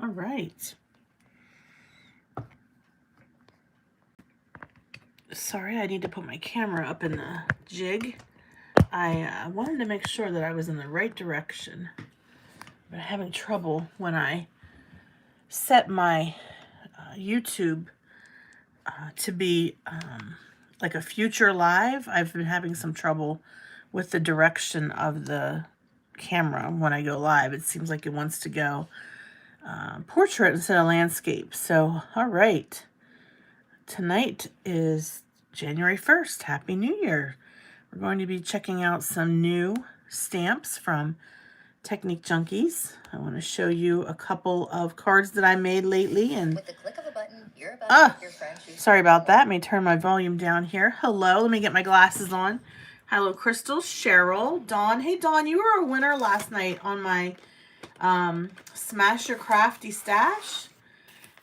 All right. Sorry, I need to put my camera up in the jig. I wanted to make sure that I was in the right direction. But I'm having trouble when I set my YouTube to be like a future live. I've been having some trouble with the direction of the camera when I go live. It seems like it wants to go portrait instead of landscape. So, all right. Tonight is January 1st. Happy New Year. We're going to be checking out some new stamps from Technique Junkies. I want to show you a couple of cards that I made lately. And with the click of a button, you're about to make your friend choose. Sorry about that. Let me turn my volume down here. Hello. Let me get my glasses on. Hello, Crystal, Cheryl, Dawn. Hey, Dawn, you were a winner last night on my Smash Your Crafty Stash.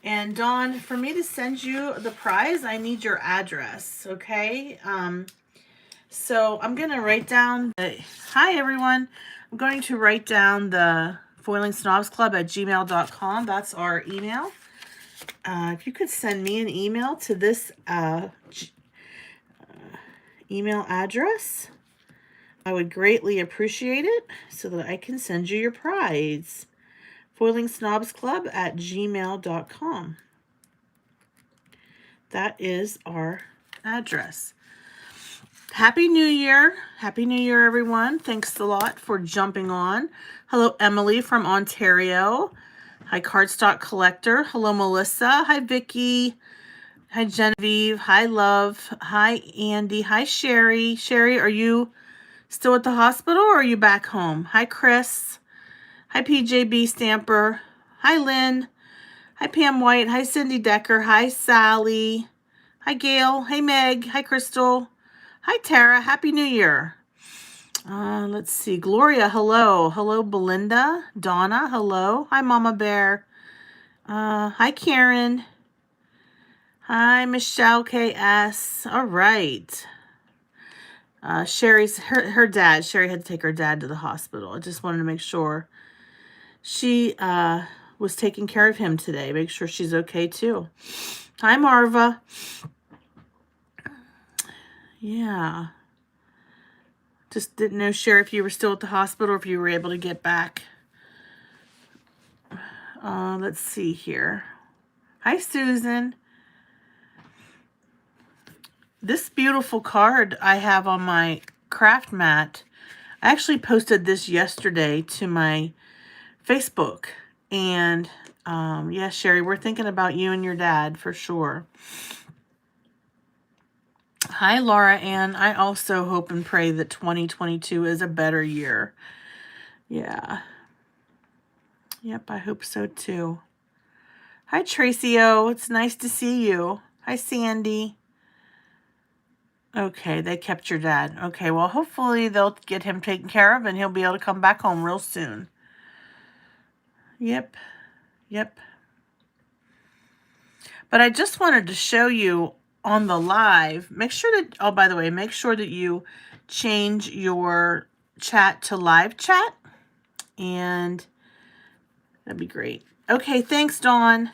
And Dawn, for me to send you the prize, I need your address, okay? So I'm going to write down hi everyone. I'm going to write down the foilingsnobsclub@gmail.com. That's our email. If you could send me an email to this email address, I would greatly appreciate it so that I can send you your prize. foilingsnobsclub@gmail.com. That is our address. Happy New Year. Happy New Year, everyone. Thanks a lot for jumping on. Hello, Emily from Ontario. Hi, Cardstock Collector. Hello, Melissa. Hi, Vicky. Hi, Genevieve. Hi, Love. Hi, Andy. Hi, Sherry. Sherry, are you still at the hospital or are you back home? Hi, Chris. Hi, PJB Stamper. Hi, Lynn. Hi, Pam White. Hi, Cindy Decker. Hi, Sally. Hi, Gail. Hey, Meg. Hi, Crystal. Hi, Tara. Happy New Year. Let's see. Gloria, hello. Hello, Belinda. Donna, hello. Hi, Mama Bear. Hi, Karen. Hi, Michelle KS. All right. Sherry's, her dad. Sherry had to take her dad to the hospital. I just wanted to make sure she was taking care of him today. Make sure she's okay, too. Hi, Marva. Yeah. Just didn't know, Sherry, if you were still at the hospital or if you were able to get back. Let's see here. Hi, Susan. This beautiful card I have on my craft mat, I actually posted this yesterday to my Facebook. And, yeah, Sherry, we're thinking about you and your dad for sure. Hi, Laura Ann. I also hope and pray that 2022 is a better year. Yeah. Yep, I hope so too. Hi, Tracy O. It's nice to see you. Hi, Sandy. Okay, they kept your dad. Okay, well, hopefully they'll get him taken care of and he'll be able to come back home real soon. Yep. Yep. But I just wanted to show you on the live, make sure that, oh, by the way, make sure that you change your chat to live chat, and that'd be great. Okay, thanks, Dawn.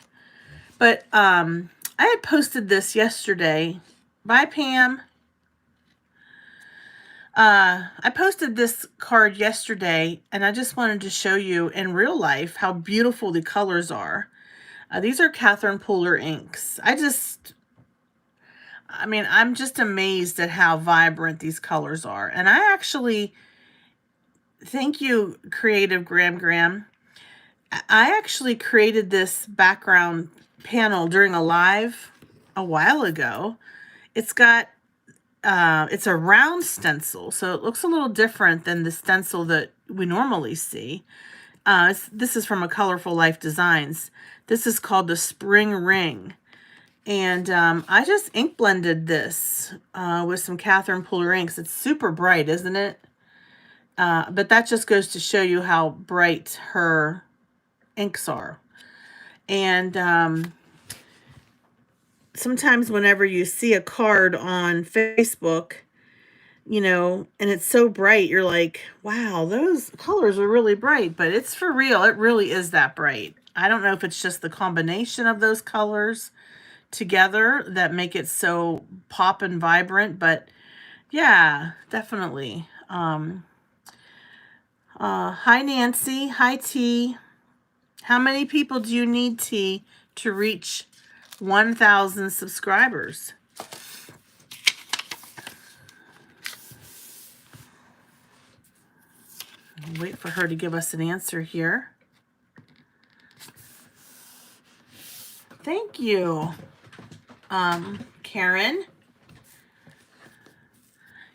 But I had posted this yesterday. Bye, Pam. I posted this card yesterday, and I just wanted to show you in real life how beautiful the colors are. These are Catherine Pooler inks. I'm just amazed at how vibrant these colors are. And I actually, thank you, Creative Graham. I actually created this background panel during a live a while ago. It's got, it's a round stencil, so it looks a little different than the stencil that we normally see. This is from a Colorful Life Designs. This is called the Spring Ring. And I just ink blended this with some Catherine Pooler inks. It's super bright, isn't it? But that just goes to show you how bright her inks are. And sometimes whenever you see a card on Facebook, you know, and it's so bright, you're like, wow, those colors are really bright. But it's for real. It really is that bright. I don't know if it's just the combination of those colors together that make it so pop and vibrant, but yeah, definitely. Hi, Nancy. Hi, T. How many people do you need, T, to reach 1,000 subscribers? I'll wait for her to give us an answer here. Thank you, Karen.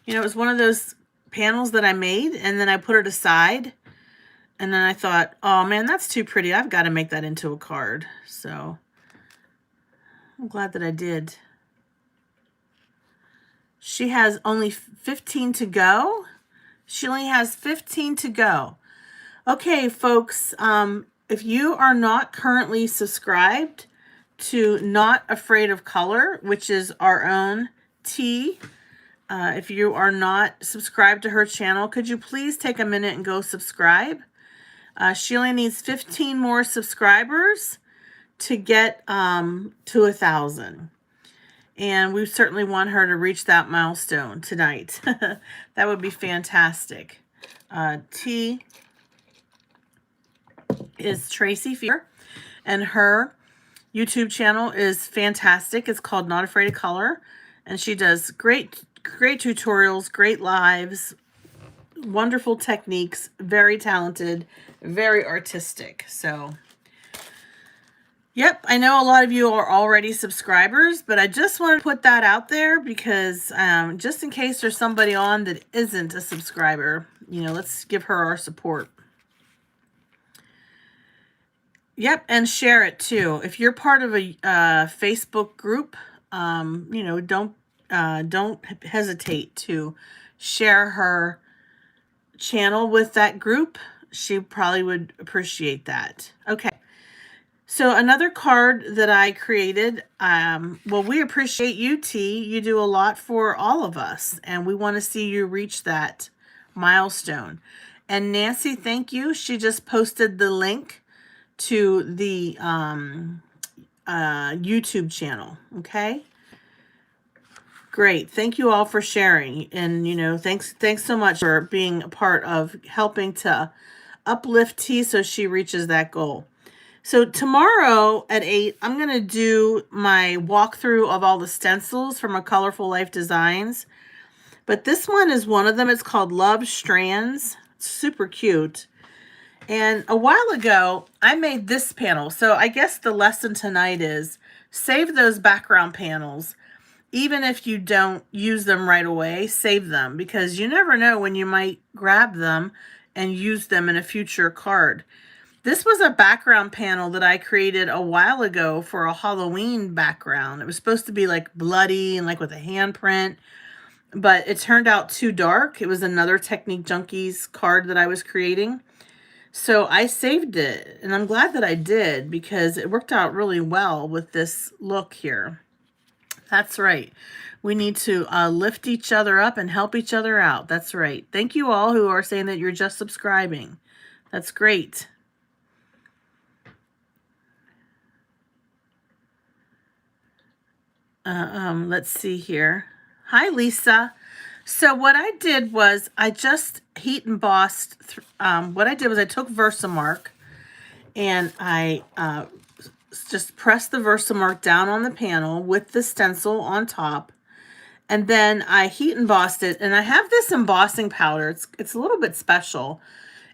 You know, it was one of those panels that I made, and then I put it aside, and then I thought, oh man, that's too pretty. I've got to make that into a card. So I'm glad that I did. She has only 15 to go. She only has 15 to go. Okay, folks, if you are not currently subscribed to Not Afraid of Color, which is our own T, if you are not subscribed to her channel, could you please take a minute and go subscribe? She only needs 15 more subscribers to get to 1,000. And we certainly want her to reach that milestone tonight. That would be fantastic. T is Tracy Fear, and her YouTube channel is fantastic. It's called Not Afraid of Color, and she does great tutorials, great lives, wonderful techniques, very talented, very artistic. So yep, I know a lot of you are already subscribers, but I just want to put that out there because just in case there's somebody on that isn't a subscriber, you know, let's give her our support. Yep, and share it too. If you're part of a Facebook group, you know, don't hesitate to share her channel with that group. She probably would appreciate that. Okay. So another card that I created, well, we appreciate you, T. You do a lot for all of us, and we want to see you reach that milestone. And Nancy, thank you. She just posted the link to the YouTube channel. Okay. Great. Thank you all for sharing. And, you know, thanks so much for being a part of helping to uplift T so she reaches that goal. So tomorrow at 8, I'm going to do my walkthrough of all the stencils from A Colorful Life Designs. But this one is one of them. It's called Love Strands. It's super cute. And a while ago, I made this panel. So I guess the lesson tonight is save those background panels. Even if you don't use them right away, save them, because you never know when you might grab them and use them in a future card. This was a background panel that I created a while ago for a Halloween background. It was supposed to be like bloody and like with a handprint, but it turned out too dark. It was another Technique Junkies card that I was creating. So I saved it, and I'm glad that I did because it worked out really well with this look here. That's right. We need to lift each other up and help each other out. That's right. Thank you all who are saying that you're just subscribing. That's great. Let's see here. Hi, Lisa. So what I did was I just heat embossed. What I did was I took Versamark and I just pressed the Versamark down on the panel with the stencil on top. And then I heat embossed it. And I have this embossing powder. It's a little bit special.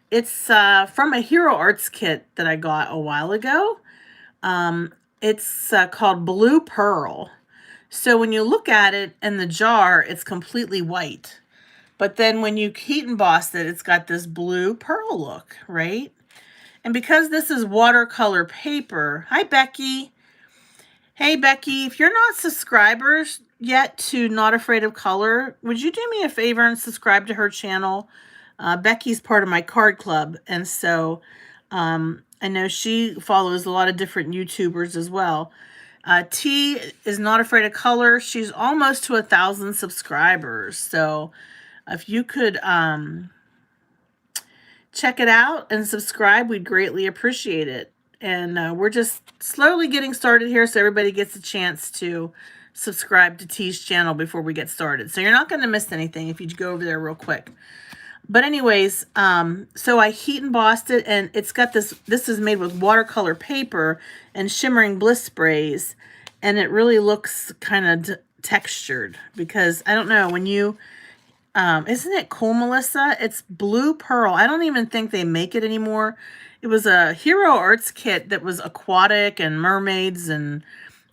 It's from a Hero Arts kit that I got a while ago. It's called Blue Pearl. So when you look at it in the jar, it's completely white. But then when you heat emboss it, it's got this blue pearl look, right? And because this is watercolor paper, hi, Becky. Hey, Becky, if you're not subscribers yet to Not Afraid of Color, would you do me a favor and subscribe to her channel? Becky's part of my card club, and so I know she follows a lot of different YouTubers as well. T is Not Afraid of Color. She's almost to 1,000 subscribers. So if you could check it out and subscribe, we'd greatly appreciate it. and we're just slowly getting started here, so everybody gets a chance to subscribe to T's channel before we get started. So you're not going to miss anything if you go over there real quick. But anyways, so I heat embossed it, and it's got this is made with watercolor paper and shimmering bliss sprays, and it really looks kind of textured, because I don't know, when you isn't it cool, Melissa? It's blue pearl. I don't even think they make it anymore. It was a Hero Arts kit that was aquatic and mermaids, and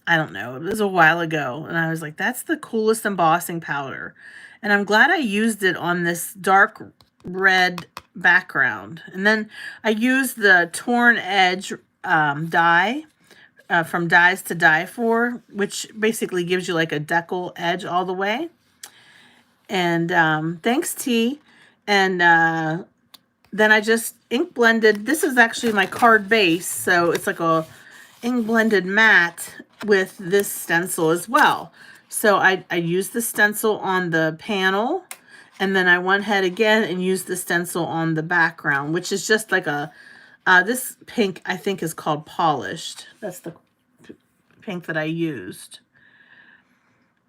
I don't know. It was a while ago, and I was like, that's the coolest embossing powder. And I'm glad I used it on this dark red background. And then I used the Torn Edge die from Dies to Die For, which basically gives you like a decal edge all the way. And thanks, T. And then I just ink blended. This is actually my card base, so it's like a ink blended matte with this stencil as well. So I used the stencil on the panel, and then I went ahead again and used the stencil on the background, which is just like a, this pink I think is called Polished. That's the pink that I used.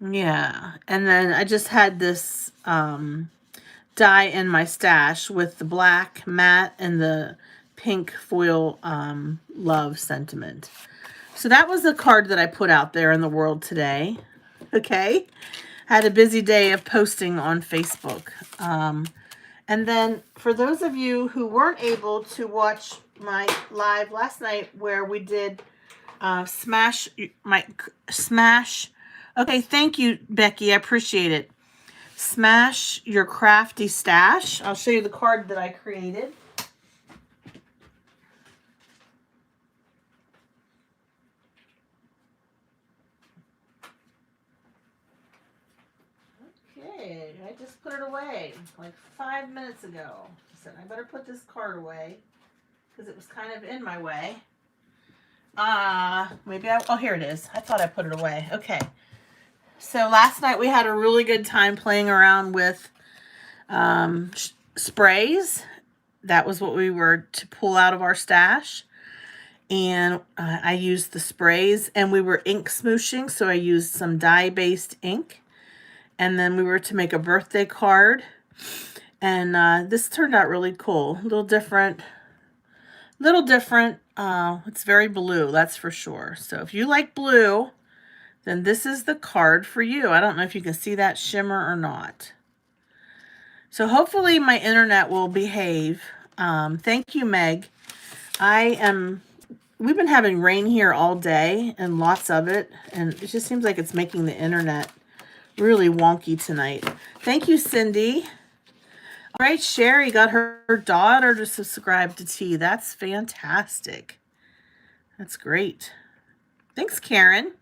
Yeah, and then I just had this die in my stash with the black matte and the pink foil love sentiment. So that was the card that I put out there in the world today. Okay, had a busy day of posting on Facebook. And then for those of you who weren't able to watch my live last night where we did Smash. Okay, thank you, Becky. I appreciate it. Smash Your Crafty Stash. I'll show you the card that I created. Okay, I just put it away like 5 minutes ago. I said I better put this card away because it was kind of in my way. Oh, here it is. I thought I put it away. Okay. So last night we had a really good time playing around with sprays. That was what we were to pull out of our stash. And I used the sprays, and we were ink smooshing. So I used some dye-based ink. And then we were to make a birthday card. And this turned out really cool. A little different. It's very blue, that's for sure. So if you like blue, then this is the card for you. I don't know if you can see that shimmer or not. So hopefully my internet will behave. Thank you, Meg. We've been having rain here all day, and lots of it, and it just seems like it's making the internet really wonky tonight. Thank you, Cindy. All right, Sherry got her daughter to subscribe to T. That's fantastic. That's great. Thanks, Karen.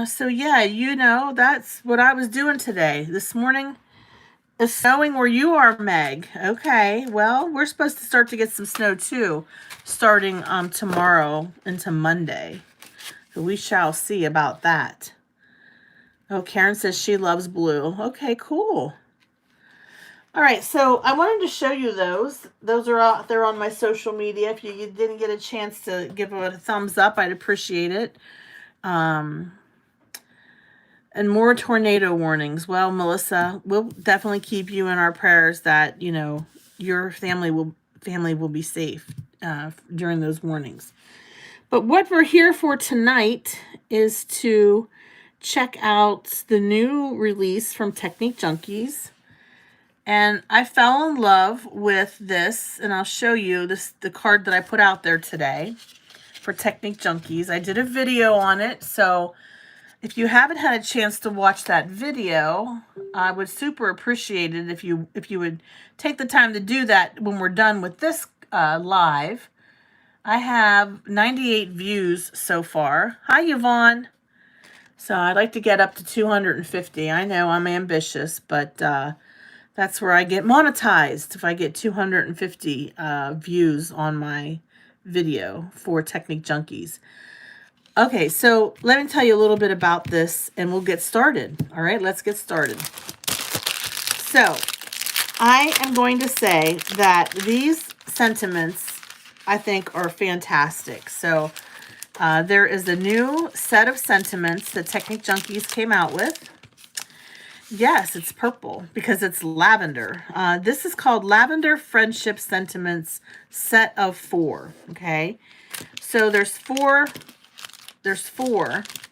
So yeah, you know, that's what I was doing today. This morning, it's snowing where you are, Meg. Okay, well, we're supposed to start to get some snow too, starting tomorrow into Monday. So we shall see about that. Oh, Karen says she loves blue. Okay, cool. All right, so I wanted to show you those. Those are out there on my social media. If you didn't get a chance to give it a thumbs up, I'd appreciate it. And more tornado warnings. Well, Melissa, we'll definitely keep you in our prayers that, you know, your family will be safe during those warnings. But what we're here for tonight is to check out the new release from Technique Junkies. And I fell in love with this, and I'll show you the card that I put out there today for Technique Junkies. I did a video on it, so if you haven't had a chance to watch that video, I would super appreciate it if you would take the time to do that when we're done with this live. I have 98 views so far. Hi, Yvonne. So I'd like to get up to 250. I know I'm ambitious, but that's where I get monetized, if I get 250 views on my video for Technique Junkies. Okay, so let me tell you a little bit about this, and we'll get started. All right, let's get started. So I am going to say that these sentiments I think are fantastic. So there is a new set of sentiments that Technique Junkies came out with. Yes, it's purple because it's lavender. This is called Lavender Friendship Sentiments Set of 4. Okay, so there's four,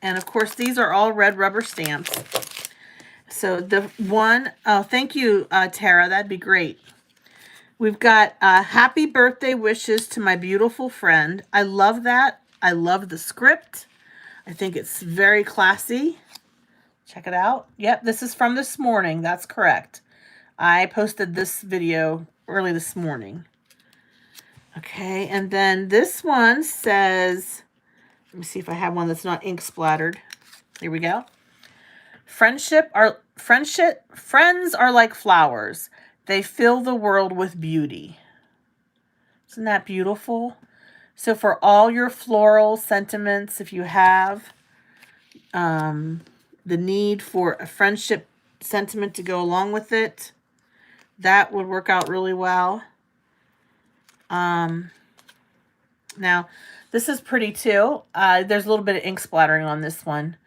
and of course these are all red rubber stamps. So the one, oh, thank you, Tara. That'd be great. We've got happy birthday wishes to my beautiful friend. I love that. I love the script. I think it's very classy. Check it out. Yep, this is from this morning. That's correct. I posted this video early this morning. Okay, and then this one says, let me see if I have one that's not ink splattered. Here we go. Friends are like flowers. They fill the world with beauty. Isn't that beautiful? So for all your floral sentiments, if you have the need for a friendship sentiment to go along with it, that would work out really well. Now, this is pretty too. There's a little bit of ink splattering on this one.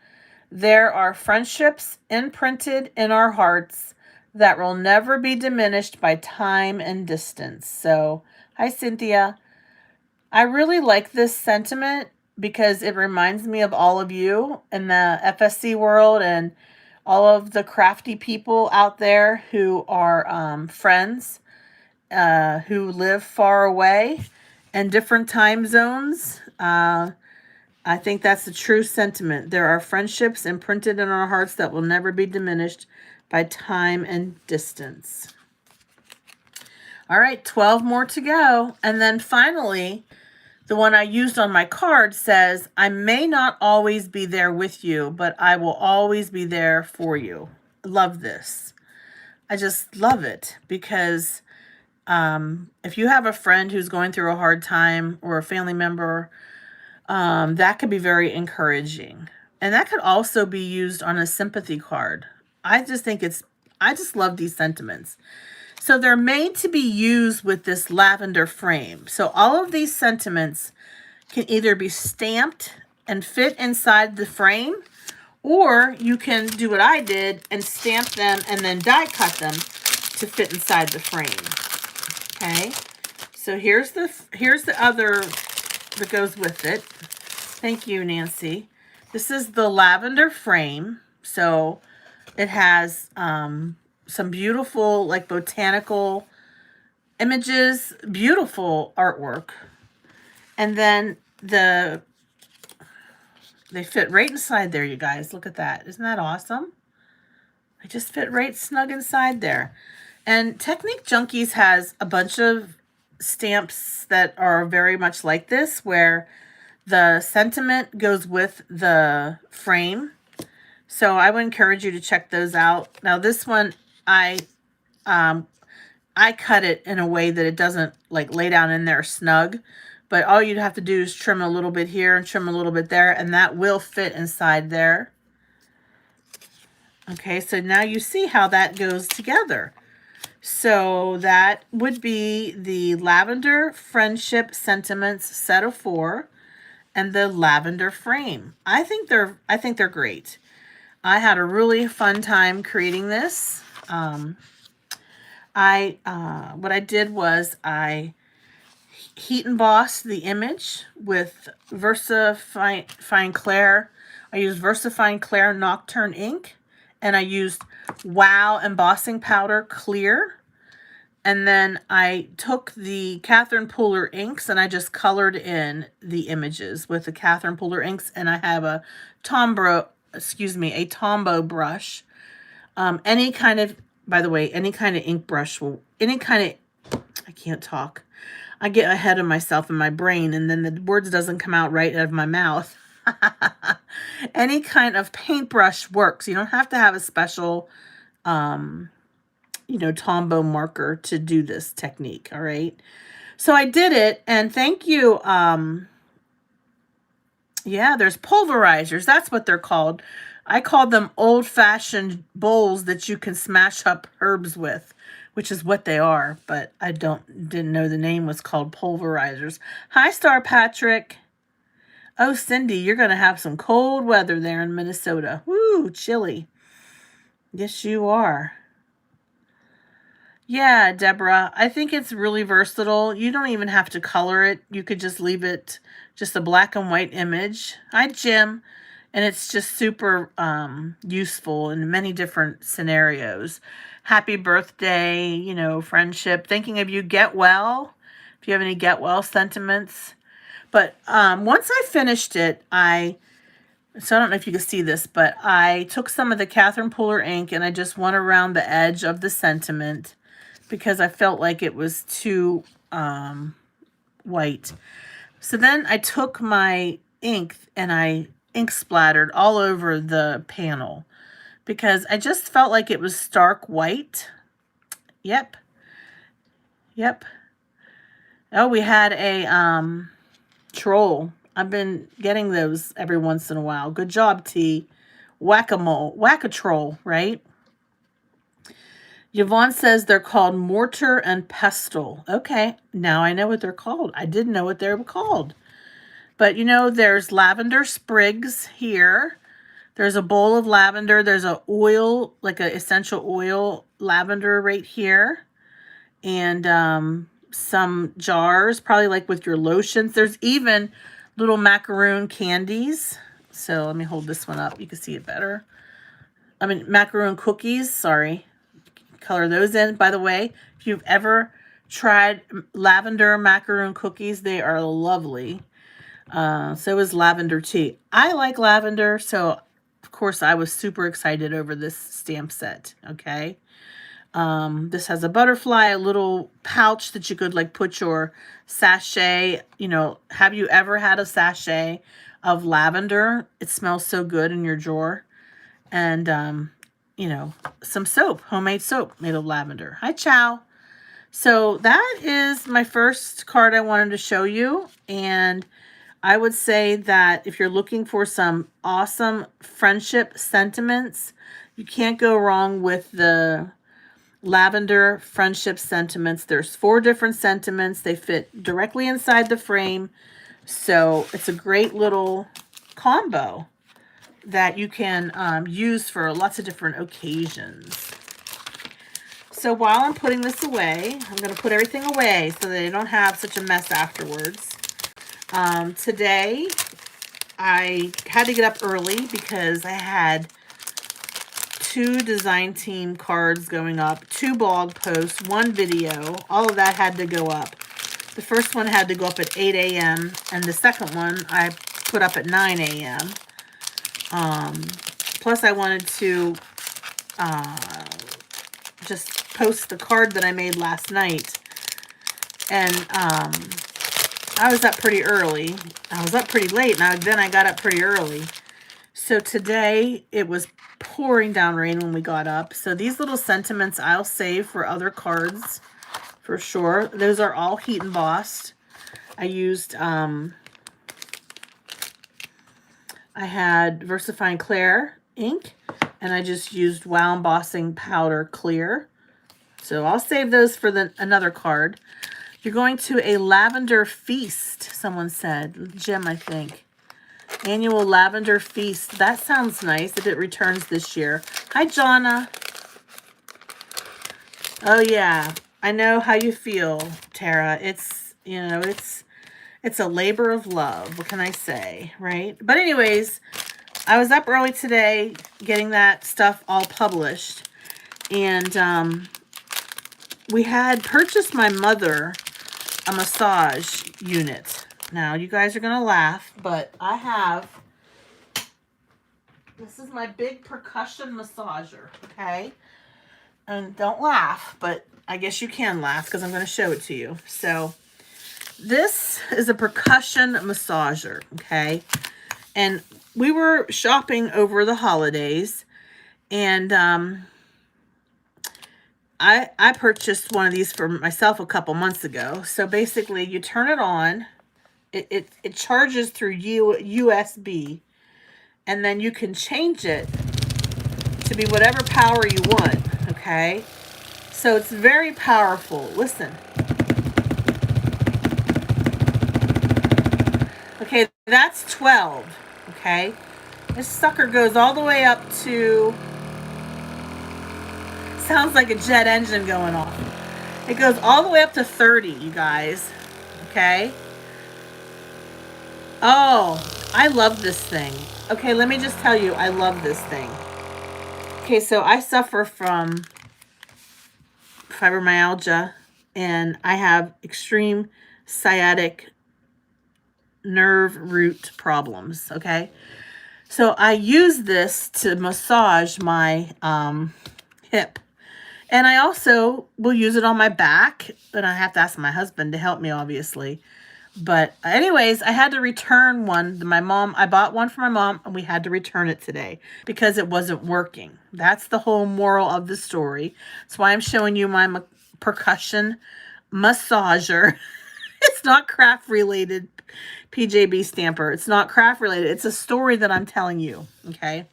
There are friendships imprinted in our hearts that will never be diminished by time and distance. So, hi, Cynthia. I really like this sentiment because it reminds me of all of you in the FSC world and all of the crafty people out there who are friends who live far away in different time zones. I think that's a true sentiment. There are friendships imprinted in our hearts that will never be diminished by time and distance. All right, 12 more to go. And then finally, the one I used on my card says, I may not always be there with you, but I will always be there for you. Love this. I just love it because if you have a friend who's going through a hard time or a family member, that could be very encouraging. And that could also be used on a sympathy card. I just love these sentiments. So they're made to be used with this lavender frame. So all of these sentiments can either be stamped and fit inside the frame, or you can do what I did and stamp them and then die cut them to fit inside the frame. Okay, so here's the other that goes with it. Thank you, Nancy. This is the lavender frame. So it has some beautiful, like, botanical images, beautiful artwork. And then they fit right inside there, you guys. Look at that. Isn't that awesome? They just fit right snug inside there. And Technique Junkies has a bunch of stamps that are very much like this, where the sentiment goes with the frame. So I would encourage you to check those out. Now this one, I cut it in a way that it doesn't like lay down in there snug, but all you'd have to do is trim a little bit here and trim a little bit there, and that will fit inside there. Okay, so now you see how that goes together. So that would be the Lavender Friendship Sentiments set of 4 and the lavender frame. I think they're great. I had a really fun time creating this. What I did was I heat embossed the image with VersaFine Clair. I used VersaFine Clair Nocturne ink, and I used Wow Embossing Powder Clear. And then I took the Catherine Pooler inks and I just colored in the images with the Catherine Pooler inks, and I have a Tombow brush. Any kind of ink brush I can't talk. I get ahead of myself in my brain and then the words doesn't come out right out of my mouth. Any kind of paintbrush works. You don't have to have a special, Tombow marker to do this technique. All right. So I did it, and thank you. Yeah, there's pulverizers. That's what they're called. I call them old-fashioned bowls that you can smash up herbs with which is what they are, but I didn't know the name was called pulverizers. Hi, Star Patrick. Oh, Cindy, you're going to have some cold weather there in Minnesota. Woo, chilly. Yes, you are. Yeah, Deborah, I think it's really versatile. You don't even have to color it. You could just leave it just a black and white image. Hi, Jim. And it's just super useful in many different scenarios. Happy birthday, you know, friendship, thinking of you, get well. If you have any get well sentiments. But once I finished it, so I don't know if you can see this, but I took some of the Catherine Pooler ink and I just went around the edge of the sentiment because I felt like it was too white. So then I took my ink and I ink splattered all over the panel because I just felt like it was stark white. Yep. Oh, we had a troll. I've been getting those every once in a while. Good job, T. Whack-a-mole. Whack-a-troll, right? Yvonne says they're called mortar and pestle. Okay, now I know what they're called. I didn't know what they were called. But, you know, there's lavender sprigs here. There's a bowl of lavender. There's a oil, like an essential oil lavender right here. And some jars, probably like with your lotions. There's even little macaroon candies. So let me hold this one up. You can see it better. I mean, macaroon cookies, sorry. Color those in. By the way, if you've ever tried lavender macaroon cookies, they are lovely. So is lavender tea. I like lavender, so of course I was super excited over this stamp set. Okay. This has a butterfly, a little pouch that you could like put your sachet, you know. Have you ever had a sachet of lavender? It smells so good in your drawer. And, you know, some soap, homemade soap made of lavender. Hi, Chow. So that is my first card I wanted to show you. And I would say that if you're looking for some awesome friendship sentiments, you can't go wrong with the lavender friendship sentiments. There's 4 different sentiments. They fit directly inside the frame. So it's a great little combo that you can use for lots of different occasions. So while I'm putting this away, I'm going to put everything away so that I don't have such a mess afterwards. Today, I had to get up early because I had 2 design team cards going up, 2 blog posts, 1 video. All of that had to go up. The first one had to go up at 8 a.m. and the second one I put up at 9 a.m. Plus I wanted to just post the card that I made last night. And I was up pretty early. I was up pretty late, and then I got up pretty early. So today it was pouring down rain when we got up. So these little sentiments I'll save for other cards for sure. Those are all heat embossed. I used I had VersaFine Clair ink, and I just used Wow Embossing Powder Clear. So I'll save those for another card. You're going to a lavender feast, someone said. Jim, I think. Annual lavender feast. That sounds nice if it returns this year. Hi, Jonna. Oh, yeah. I know how you feel, Tara. It's, you know, it's a labor of love. What can I say, right? But anyways, I was up early today getting that stuff all published. And we had purchased my mother a massage unit. Now, you guys are going to laugh, but I have, this is my big percussion massager, okay? And don't laugh, but I guess you can laugh because I'm going to show it to you. So, this is a percussion massager, okay? And we were shopping over the holidays, and I purchased one of these for myself a couple months ago. So basically, you turn it on. It charges through USB, and then you can change it to be whatever power you want, okay? So it's very powerful. Listen. Okay, that's 12. Okay. This sucker goes all the way up to, sounds like a jet engine going off. It goes all the way up to 30, you guys. Okay. Oh, I love this thing. Okay, let me just tell you, I love this thing. Okay, so I suffer from fibromyalgia, and I have extreme sciatic nerve root problems, okay? So I use this to massage my hip. And I also will use it on my back, and I have to ask my husband to help me, obviously. But anyways, I had to return one. I bought one for my mom, and we had to return it today because it wasn't working. That's the whole moral of the story. That's why I'm showing you my percussion massager. It's not craft related, PJB Stamper. It's not craft related. It's a story that I'm telling you, okay?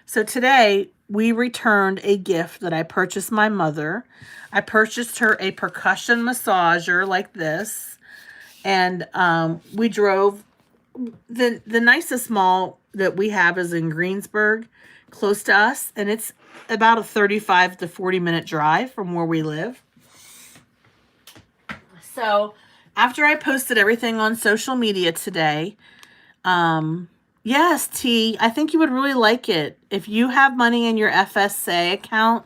So today we returned a gift that I purchased my mother. I purchased her a percussion massager like this. And we drove, the nicest mall that we have is in Greensburg, close to us. And it's about a 35 to 40 minute drive from where we live. So after I posted everything on social media today, yes, T, I think you would really like it. If you have money in your FSA account,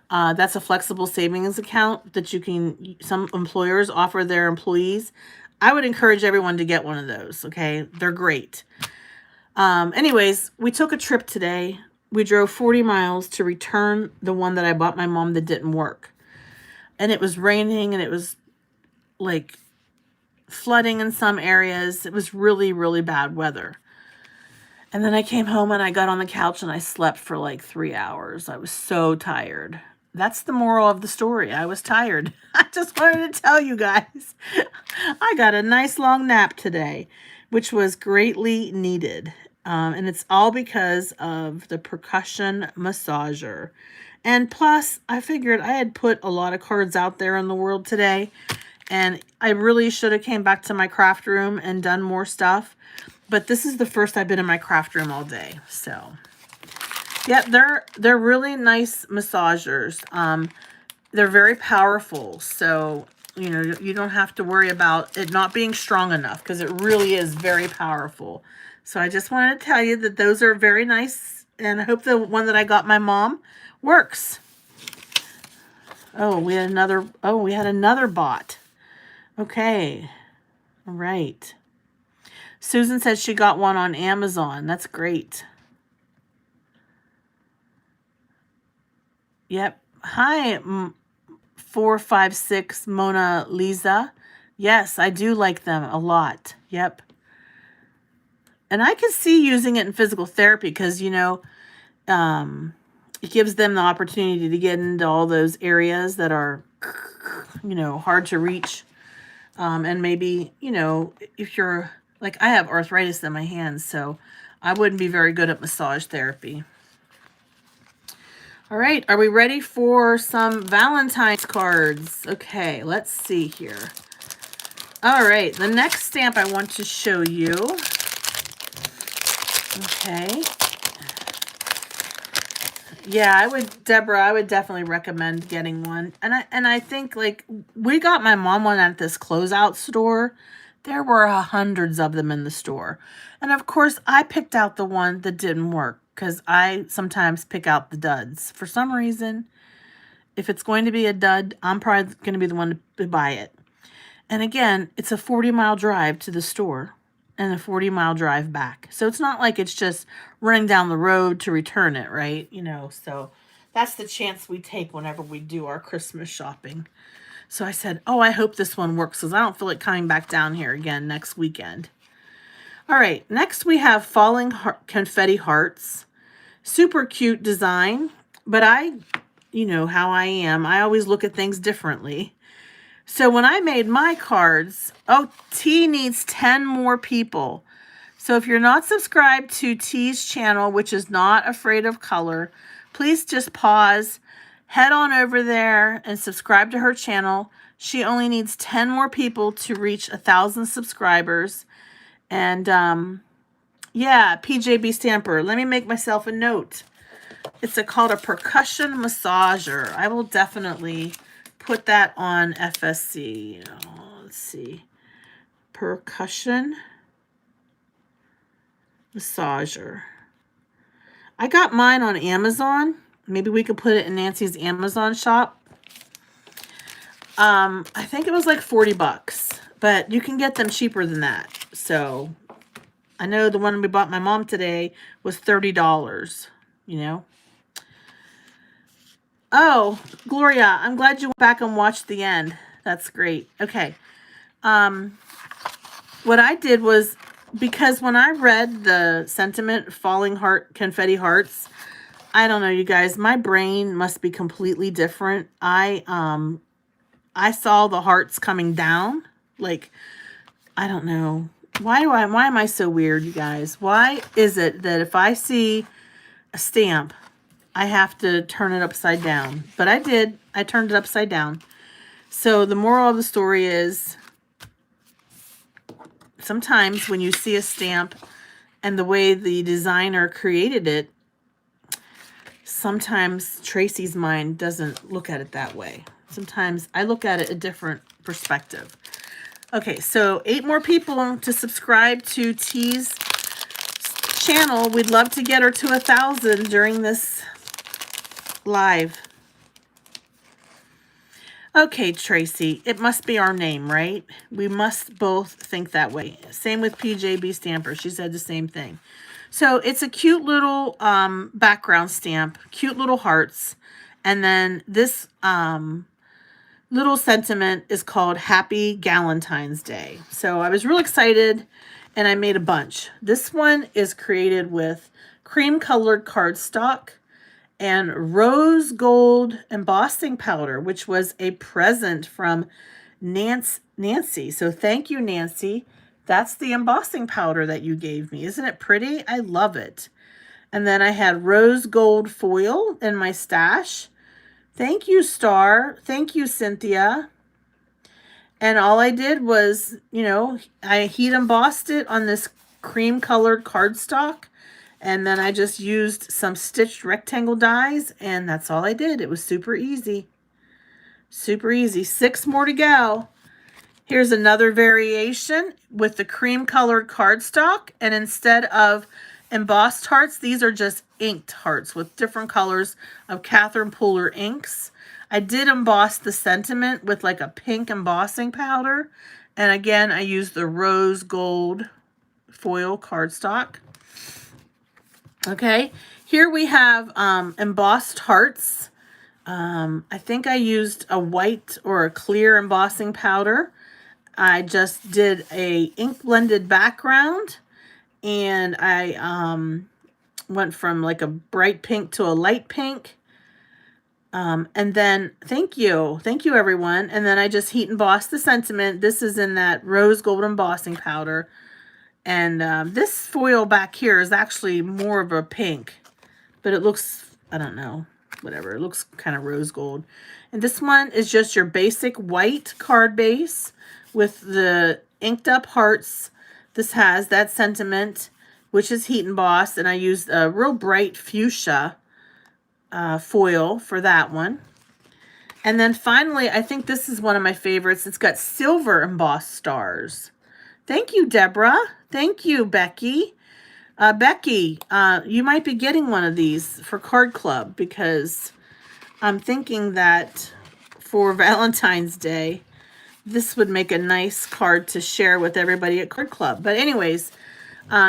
that's a flexible savings account that you can, some employers offer their employees. I would encourage everyone to get one of those, okay? They're great. Anyways, we took a trip today. We drove 40 miles to return the one that I bought my mom that didn't work. And it was raining, and it was like flooding in some areas. It was really, really bad weather. And then I came home and I got on the couch and I slept for like 3 hours. I was so tired. That's the moral of the story. I was tired. I just wanted to tell you guys. I got a nice long nap today, which was greatly needed. And it's all because of the percussion massager. And plus, I figured I had put a lot of cards out there in the world today. And I really should have came back to my craft room and done more stuff. But this is the first I've been in my craft room all day. So, yeah, they're really nice massagers. They're very powerful. So, you know, you don't have to worry about it not being strong enough because it really is very powerful. So I just wanted to tell you that those are very nice. And I hope the one that I got my mom works. Oh, we had another bot. Okay. All right. Susan said she got one on Amazon. That's great. Yep. Hi, 456 Mona Lisa. Yes, I do like them a lot. Yep. And I can see using it in physical therapy because, you know, it gives them the opportunity to get into all those areas that are, you know, hard to reach. And maybe, you know, if you're, like, I have arthritis in my hands, so I wouldn't be very good at massage therapy. All right, are we ready for some Valentine's cards? Okay, let's see here. All right, the next stamp I want to show you. Okay. Yeah, Deborah, I would definitely recommend getting one. And I think, like, we got my mom one at this closeout store. There were hundreds of them in the store. And of course, I picked out the one that didn't work because I sometimes pick out the duds. For some reason, if it's going to be a dud, I'm probably going to be the one to buy it. And again, it's a 40-mile drive to the store and a 40-mile drive back. So it's not like it's just running down the road to return it, right? You know, so that's the chance we take whenever we do our Christmas shopping. So I said, oh, I hope this one works because I don't feel like coming back down here again next weekend. All right, next we have Falling Confetti Hearts. Super cute design, but you know how I am. I always look at things differently. So when I made my cards, oh, T needs 10 more people. So if you're not subscribed to T's channel, which is Not Afraid of Color, please just pause, head on over there and subscribe to her channel. She only needs 10 more people to reach 1,000 subscribers. And yeah, PJB Stamper. Let me make myself a note. It's called a Percussion Massager. I will definitely put that on FSC. Oh, let's see. Percussion Massager. I got mine on Amazon. Maybe we could put it in Nancy's Amazon shop. I think it was like 40 bucks, but you can get them cheaper than that. So I know the one we bought my mom today was $30, you know. Oh, Gloria, I'm glad you went back and watched the end. That's great. Okay. What I did was, because when I read the sentiment, falling heart, confetti hearts, I don't know, you guys, my brain must be completely different. I saw the hearts coming down. Like, I don't know. Why am I so weird, you guys? Why is it that if I see a stamp, I have to turn it upside down? But I did. I turned it upside down. So the moral of the story is, sometimes when you see a stamp and the way the designer created it, sometimes Tracy's mind doesn't look at it that way. Sometimes I look at it a different perspective. Okay, so 8 more people to subscribe to T's channel. We'd love to get her to 1,000 during this live. Okay, Tracy, it must be our name, right? We must both think that way. Same with PJB Stamper. She said the same thing. So it's a cute little background stamp, cute little hearts. And then this little sentiment is called Happy Galentine's Day. So I was real excited and I made a bunch. This one is created with cream colored cardstock and rose gold embossing powder, which was a present from Nancy. So thank you, Nancy. That's the embossing powder that you gave me. Isn't it pretty? I love it. And then I had rose gold foil in my stash. Thank you, Star. Thank you, Cynthia. And all I did was, you know, I heat embossed it on this cream colored cardstock. And then I just used some stitched rectangle dies, and that's all I did. It was super easy. Super easy. 6 more to go. Here's another variation with the cream colored cardstock. And instead of embossed hearts, these are just inked hearts with different colors of Catherine Pooler inks. I did emboss the sentiment with like a pink embossing powder. And again, I used the rose gold foil cardstock. Okay, here we have embossed hearts. I think I used a white or a clear embossing powder. I just did a ink blended background, and I went from like a bright pink to a light pink. And then, thank you everyone. And then I just heat embossed the sentiment. This is in that rose gold embossing powder. And this foil back here is actually more of a pink, but it looks, I don't know, whatever. It looks kind of rose gold. And this one is just your basic white card base with the inked up hearts. This has that sentiment, which is heat embossed, and I used a real bright fuchsia foil for that one. And then finally, I think this is one of my favorites. It's got silver embossed stars. Thank you, Deborah. Thank you, Becky. Becky, you might be getting one of these for Card Club, because I'm thinking that for Valentine's Day, this would make a nice card to share with everybody at Card Club. But anyways,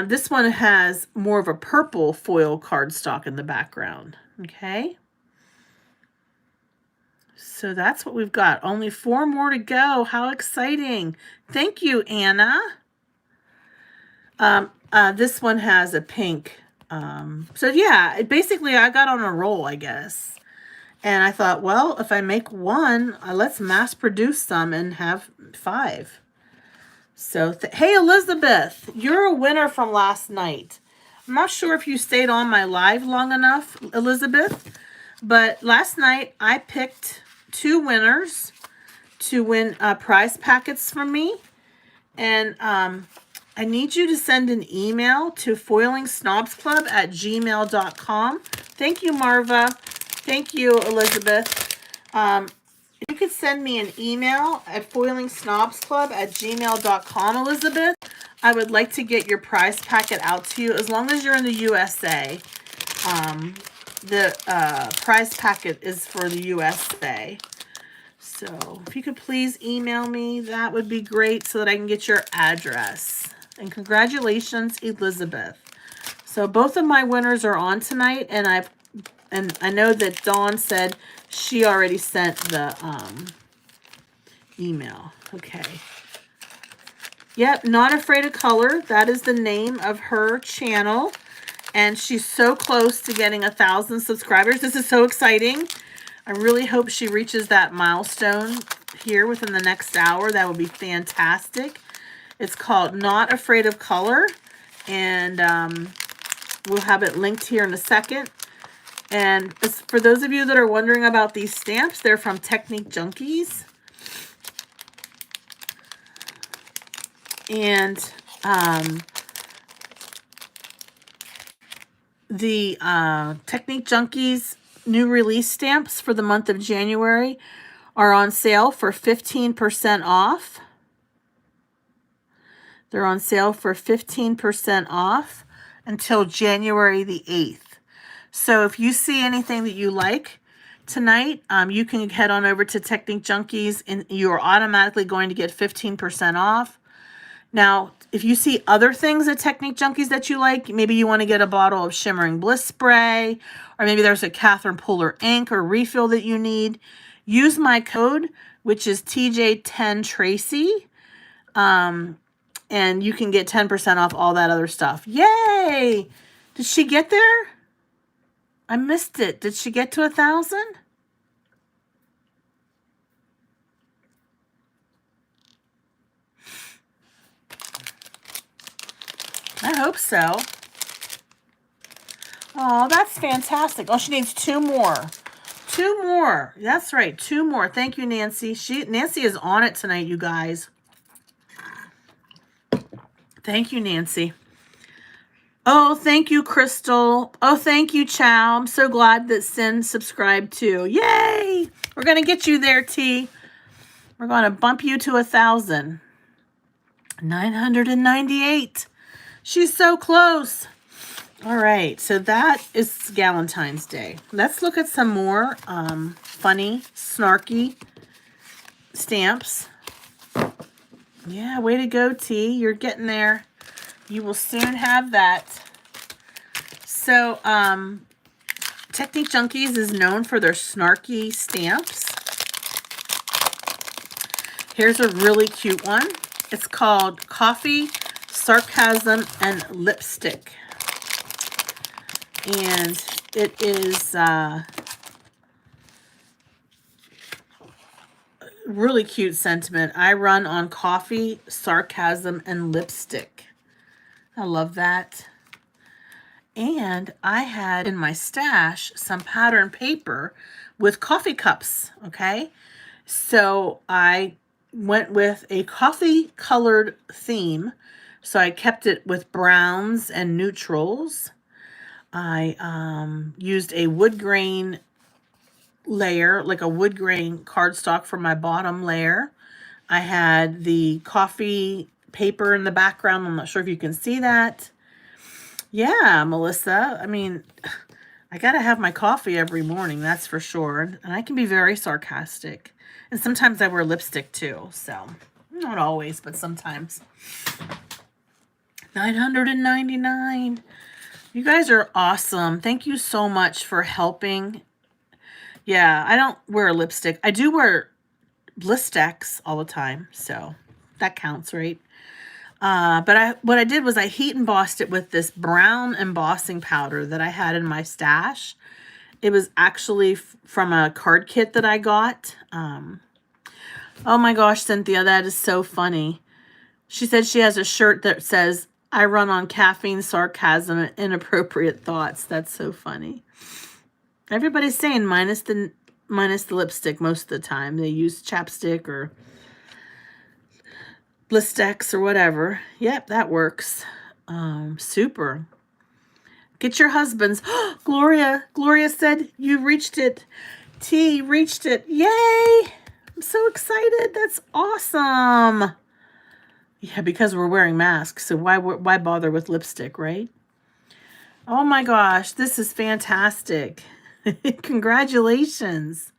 this one has more of a purple foil cardstock in the background. Okay. So that's what we've got. Only 4 more to go. How exciting. Thank you, Anna. This one has a pink. So yeah, basically I got on a roll, I guess. And I thought, well, if I make one, let's mass produce some and have 5. So, hey, Elizabeth, you're a winner from last night. I'm not sure if you stayed on my live long enough, Elizabeth. But last night I picked 2 winners to win prize packets from me. And I need you to send an email to foilingsnobsclub@gmail.com. Thank you, Marva. Thank you, Elizabeth. You could send me an email at foilingsnobsclub@gmail.com, Elizabeth. I would like to get your prize packet out to you as long as you're in the USA. The prize packet is for the USA. So if you could please email me, that would be great so that I can get your address. And congratulations, Elizabeth. So both of my winners are on tonight, and I know that Dawn said she already sent the email. Okay. Yep, Not Afraid of Color. That is the name of her channel. And she's so close to getting 1,000 subscribers. This is so exciting. I really hope she reaches that milestone here within the next hour. That would be fantastic. It's called Not Afraid of Color. And we'll have it linked here in a second. And for those of you that are wondering about these stamps, they're from Technique Junkies. And the Technique Junkies new release stamps for the month of January are on sale for 15% off. They're on sale for 15% off until January the 8th. So if you see anything that you like tonight, you can head on over to Technique Junkies and you're automatically going to get 15% off. Now, if you see other things at Technique Junkies that you like, maybe you want to get a bottle of Shimmering Bliss spray, or maybe there's a Catherine Puller ink or refill that you need, use my code, which is TJ10Tracy, and you can get 10% off all that other stuff. Yay! Did she get there? I missed it. Did she get to 1,000? I hope so. Oh, that's fantastic. Oh, she needs 2 more. 2 more. That's right. 2 more. Thank you, Nancy. Nancy is on it tonight, you guys. Thank you, Nancy. Oh, thank you, Crystal. Oh, thank you, Chow. I'm so glad that Sin subscribed too. Yay! We're going to get you there, T. We're going to bump you to 1,000. 998. She's so close. All right, so that is Galentine's Day. Let's look at some more funny, snarky stamps. Yeah, way to go, T. You're getting there. You will soon have that. So, Technique Junkies is known for their snarky stamps. Here's a really cute one. It's called Coffee, Sarcasm, and Lipstick. And it is really cute sentiment. I run on coffee, sarcasm, and lipstick. I love that. And I had in my stash some pattern paper with coffee cups, okay? So I went with a coffee colored theme. So I kept it with browns and neutrals. I used a wood grain layer, like a wood grain cardstock for my bottom layer. I had the coffee paper in the background. I'm not sure if you can see that. Yeah, Melissa. I mean, I got to have my coffee every morning, that's for sure. And I can be very sarcastic. And sometimes I wear lipstick too. So, not always, but sometimes. 999. You guys are awesome. Thank you so much for helping. Yeah, I don't wear lipstick. I do wear Blistex all the time, so that counts, right? But what I did was I heat embossed it with this brown embossing powder that I had in my stash. It was actually from a card kit that I got. Oh my gosh, Cynthia, that is so funny. She said she has a shirt that says, I run on caffeine, sarcasm, and inappropriate thoughts. That's so funny. Everybody's saying minus the lipstick most of the time. They use chapstick or Blistex or whatever. Yep, that works. Super. Get your husbands. Gloria said you reached it. T reached it. Yay! I'm so excited. That's awesome. Yeah, because we're wearing masks, so why bother with lipstick, right? Oh my gosh, this is fantastic. Congratulations.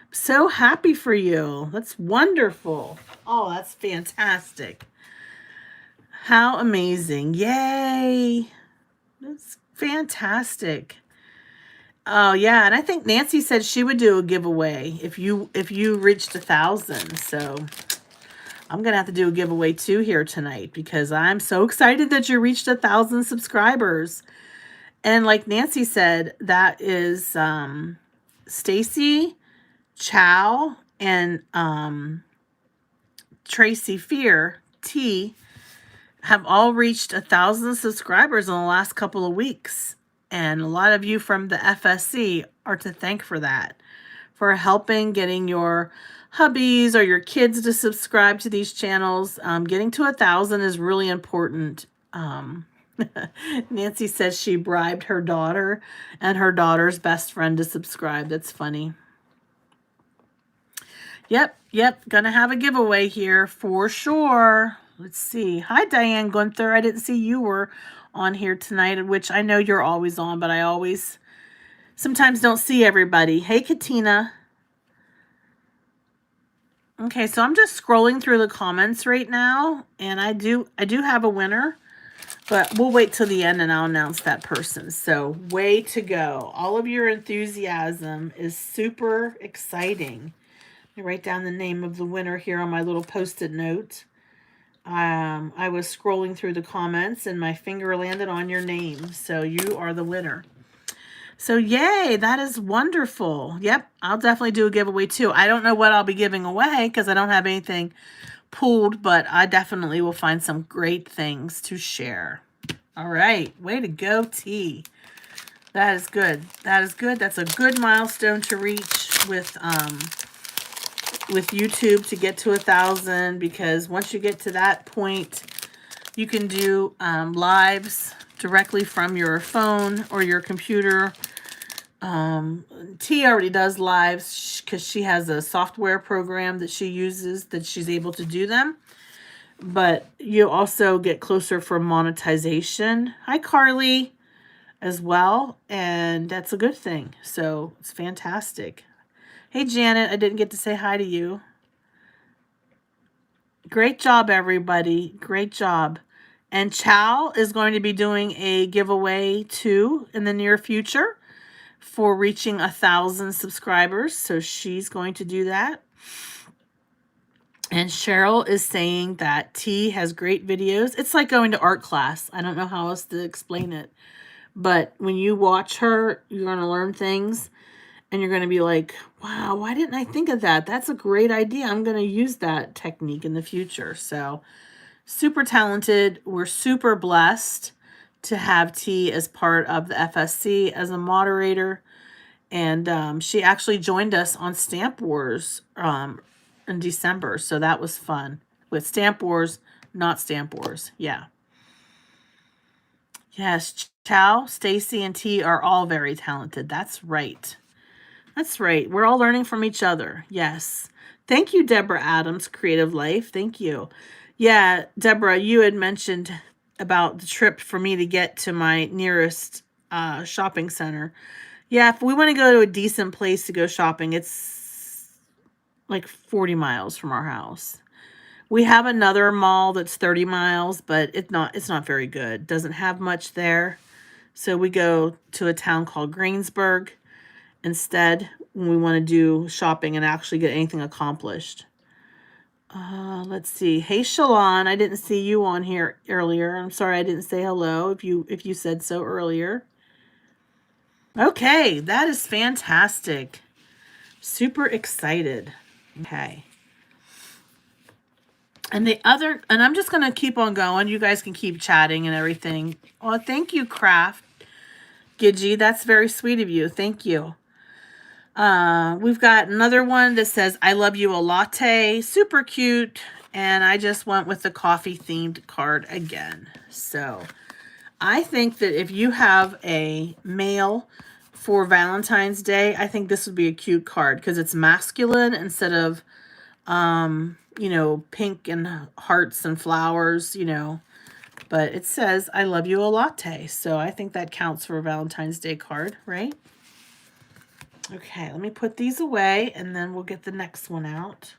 I'm so happy for you. That's wonderful. Oh, that's fantastic. How amazing. Yay. That's fantastic. Oh yeah, and I think Nancy said she would do a giveaway if you reached 1,000. So I'm gonna have to do a giveaway too here tonight because I'm so excited that you reached 1,000 subscribers. And like Nancy said, that is Stacy, Chow, and Tracy Fear T have all reached 1,000 subscribers in the last couple of weeks. And a lot of you from the FSC are to thank for that, for helping getting your hubbies or your kids to subscribe to these channels. Getting to 1,000 is really important. Nancy says she bribed her daughter and her daughter's best friend to subscribe. That's funny. Yep. Gonna have a giveaway here for sure. Let's see. Hi, Diane Gunther. I didn't see you were on here tonight, which I know you're always on, but I always sometimes don't see everybody. Hey, Katina. Okay, so I'm just scrolling through the comments right now, and I do have a winner, but we'll wait till the end and I'll announce that person. So way to go. All of your enthusiasm is super exciting. Let me write down the name of the winner here on my little Post-it note. I was scrolling through the comments and my finger landed on your name. So you are the winner. So yay, that is wonderful. Yep, I'll definitely do a giveaway too. I don't know what I'll be giving away because I don't have anything pulled, but I definitely will find some great things to share. All right, way to go, T. That is good. That is good. That's a good milestone to reach with YouTube to get to 1,000, because once you get to that point, you can do lives directly from your phone or your computer. T already does lives because she has a software program that she uses that she's able to do them. But you also get closer for monetization. Hi, Carly, as well. And that's a good thing. So it's fantastic. Hey, Janet, I didn't get to say hi to you. Great job, everybody. Great job. And Chow is going to be doing a giveaway too in the near future for reaching 1,000 subscribers. So she's going to do that. And Cheryl is saying that T has great videos. It's like going to art class. I don't know how else to explain it. But when you watch her, you're going to learn things. And you're going to be like, wow, why didn't I think of that? That's a great idea. I'm going to use that technique in the future. So super talented. We're super blessed to have T as part of the FSC as a moderator. And she actually joined us on Stamp Wars in December. So that was fun. With Stamp Wars, not Stamp Wars. Yeah. Yes, Chow, Stacy, and T are all very talented. That's right. That's right. We're all learning from each other. Yes. Thank you, Deborah Adams, Creative Life. Thank you. Yeah, Deborah, you had mentioned about the trip for me to get to my nearest shopping center. Yeah, if we want to go to a decent place to go shopping, it's like 40 miles from our house. We have another mall that's 30 miles, but it's not very good. Doesn't have much there. So we go to a town called Greensburg instead when we want to do shopping and actually get anything accomplished. Let's see. Hey, Shalon, I didn't see you on here earlier. I'm sorry I didn't say hello if you said so earlier. Okay, that is fantastic. Super excited. Okay. And I'm just going to keep on going. You guys can keep chatting and everything. Oh, thank you, Craft Gidgey. That's very sweet of you. Thank you. We've got another one that says, I love you a latte. Super cute. And I just went with the coffee themed card again. So I think that if you have a male for Valentine's Day, I think this would be a cute card because it's masculine instead of, you know, pink and hearts and flowers, you know. But it says, I love you a latte. So I think that counts for a Valentine's Day card, right? Okay, let me put these away and then we'll get the next one out.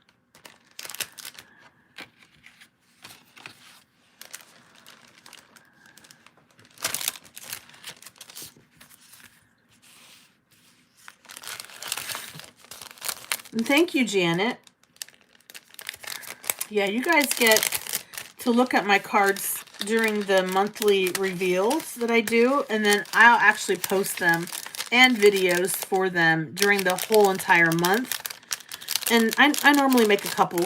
And thank you, Janet. Yeah, you guys get to look at my cards during the monthly reveals that I do, and then I'll actually post them and videos for them during the whole entire month. And I normally make a couple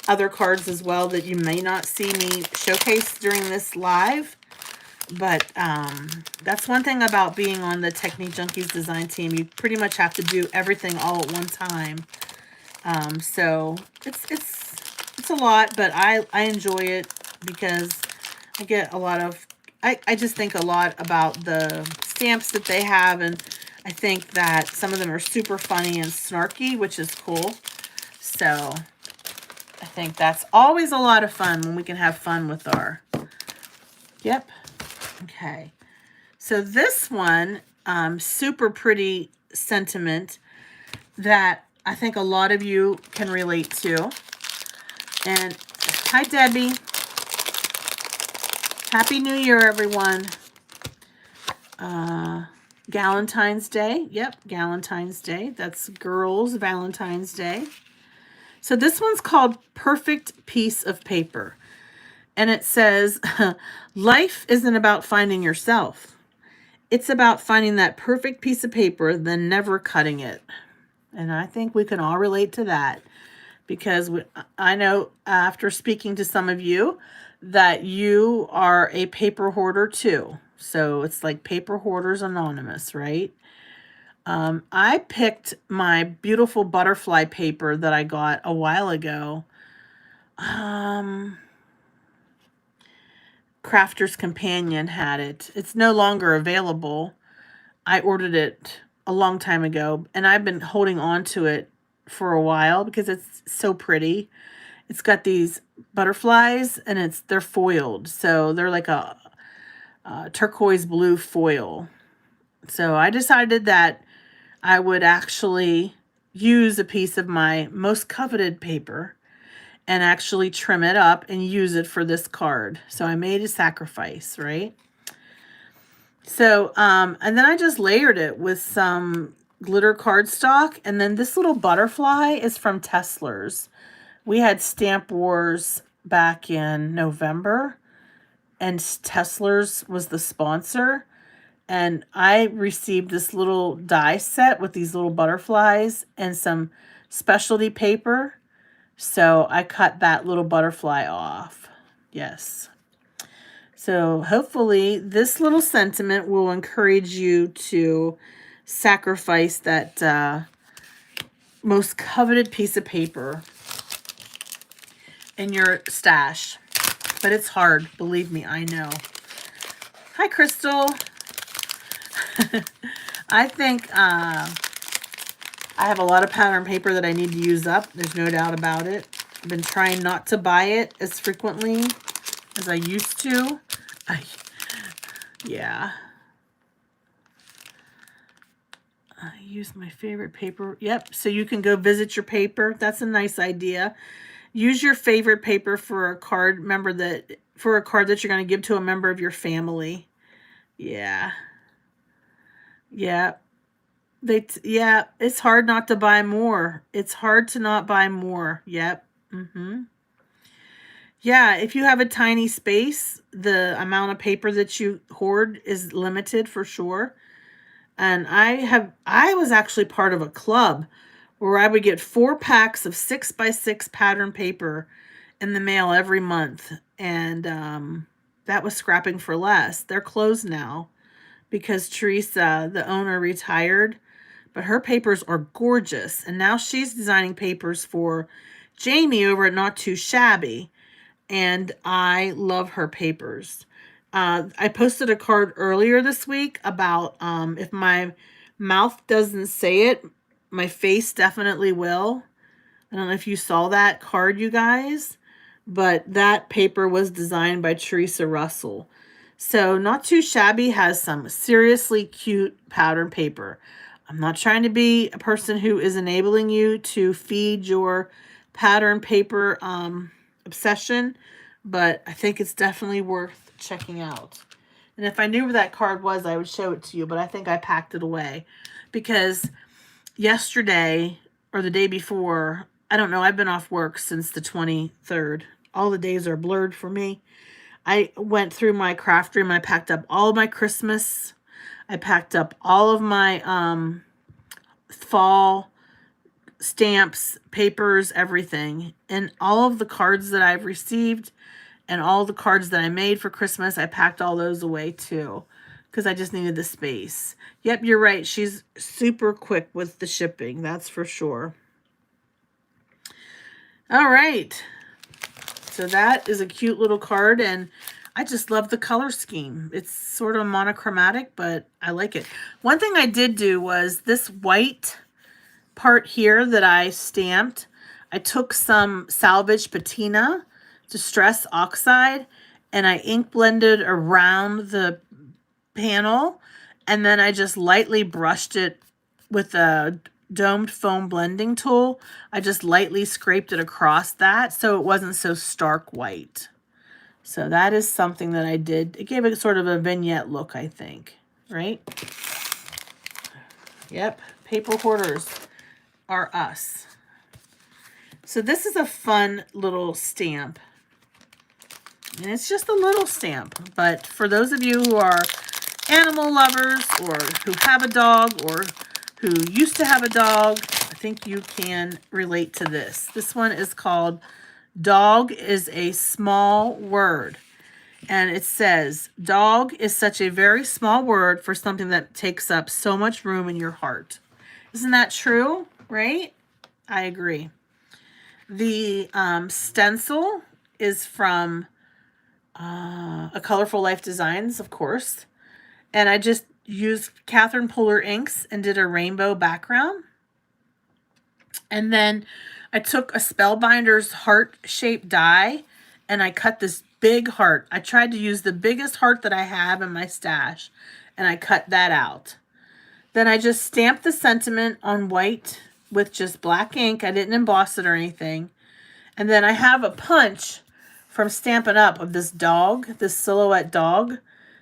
other cards as well that you may not see me showcase during this live. But that's one thing about being on the Technique Junkies design team. You pretty much have to do everything all at one time. So it's a lot, but I enjoy it because I get a lot of, I just think a lot about the stamps that they have, and I think that some of them are super funny and snarky, which is cool. So I think that's always a lot of fun when we can have fun with our, yep. Okay. So this one, super pretty sentiment that I think a lot of you can relate to. And hi, Debbie. Happy New Year, everyone. Galentine's Day. Yep, Galentine's Day. That's girls' Valentine's Day. So this one's called Perfect Piece of Paper. And it says, life isn't about finding yourself. It's about finding that perfect piece of paper, then never cutting it. And I think we can all relate to that. Because I know after speaking to some of you that you are a paper hoarder too. So it's like Paper Hoarders Anonymous, right? I picked my beautiful butterfly paper that I got a while ago. Crafter's Companion had it. It's no longer available. I ordered it a long time ago, and I've been holding on to it for a while because it's so pretty. It's got these butterflies, and they're foiled, so they're like a turquoise blue foil. So I decided that I would actually use a piece of my most coveted paper and actually trim it up and use it for this card. So I made a sacrifice, right? So, and then I just layered it with some glitter cardstock. And then this little butterfly is from Tesslers. We had Stamp Wars back in November, and Tesslers was the sponsor. And I received this little die set with these little butterflies and some specialty paper. So I cut that little butterfly off. Yes. So hopefully this little sentiment will encourage you to sacrifice that most coveted piece of paper in your stash. But it's hard, believe me, I know. Hi, Crystal. I think I have a lot of pattern paper that I need to use up. There's no doubt about it. I've been trying not to buy it as frequently as I used to. Yeah. I use my favorite paper. Yep, so you can go visit your paper. That's a nice idea. Use your favorite paper for a card for a card that you're going to give to a member of your family. Yeah. Yeah. Yeah, it's hard not to buy more. It's hard to not buy more. Yep. Yeah, if you have a tiny space, the amount of paper that you hoard is limited for sure. And I was actually part of a club where I would get 4 packs of 6x6 pattern paper in the mail every month. And that was Scrapping for Less. They're closed now because Teresa, the owner, retired. but her papers are gorgeous. And now she's designing papers for Jamie over at Not Too Shabby. And I love her papers. I posted a card earlier this week about if my mouth doesn't say it, my face definitely will. I don't know if you saw that card, you guys, but that paper was designed by Teresa Russell. So Not Too Shabby has some seriously cute pattern paper. I'm not trying to be a person who is enabling you to feed your pattern paper obsession, but I think it's definitely worth checking out. And if I knew where that card was, I would show it to you, but I think I packed it away because yesterday or the day before, I don't know, I've been off work since the 23rd. All the days are blurred for me. I went through my craft room. I packed up all of my Christmas. I packed up all of my fall stamps, papers, everything. And all of the cards that I've received and all the cards that I made for Christmas, I packed all those away too because I just needed the space. Yep, you're right. She's super quick with the shipping. That's for sure. All right. So that is a cute little card, and I just love the color scheme. It's sort of monochromatic, but I like it. One thing I did do was this white part here that I stamped, I took some salvage patina, distress oxide, and I ink blended around the panel, and then I just lightly brushed it with a domed foam blending tool. I just lightly scraped it across that so it wasn't so stark white. So that is something that I did. It gave it sort of a vignette look, I think, right? Yep, paper hoarders are us. So this is a fun little stamp. And it's just a little stamp, but for those of you who are animal lovers or who have a dog or who used to have a dog, I think you can relate to this. This one is called Dog is a Small Word. And it says, dog is such a very small word for something that takes up so much room in your heart. Isn't that true? Right? I agree. The stencil is from A Colorful Life Designs, of course. And I just used Catherine Puller inks and did a rainbow background. And then I took a Spellbinder's heart-shaped die and I cut this big heart. I tried to use the biggest heart that I have in my stash, and I cut that out. Then I just stamped the sentiment on white with just black ink. I didn't emboss it or anything. And then I have a punch from Stampin' Up! Of this dog, this silhouette dog.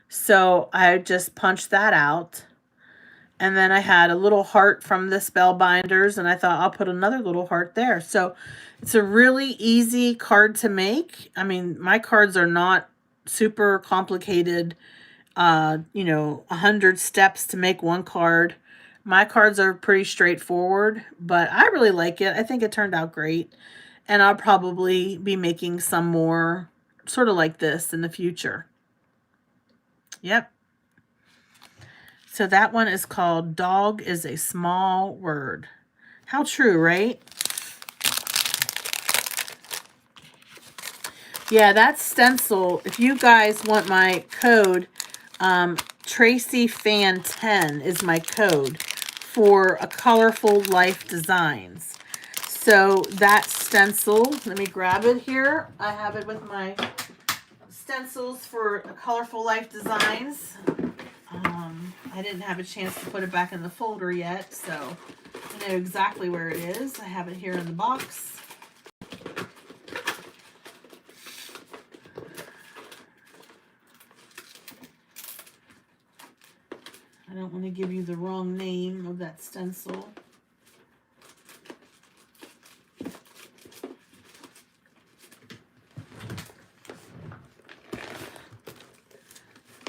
So I just punched that out. And then I had a little heart from the Spellbinders, and I thought I'll put another little heart there. So it's a really easy card to make. I mean, my cards are not super complicated, 100 steps to make one card. My cards are pretty straightforward, but I really like it. I think it turned out great. And I'll probably be making some more sort of like this in the future. Yep. So that one is called Dog is a Small Word. How true, right? Yeah, that stencil, if you guys want my code, TracyFan10 is my code for A Colorful Life Designs. So that stencil, let me grab it here. I have it with my stencils for A Colorful Life Designs. I didn't have a chance to put it back in the folder yet, so I know exactly where it is. I have it here in the box. I don't want to give you the wrong name of that stencil.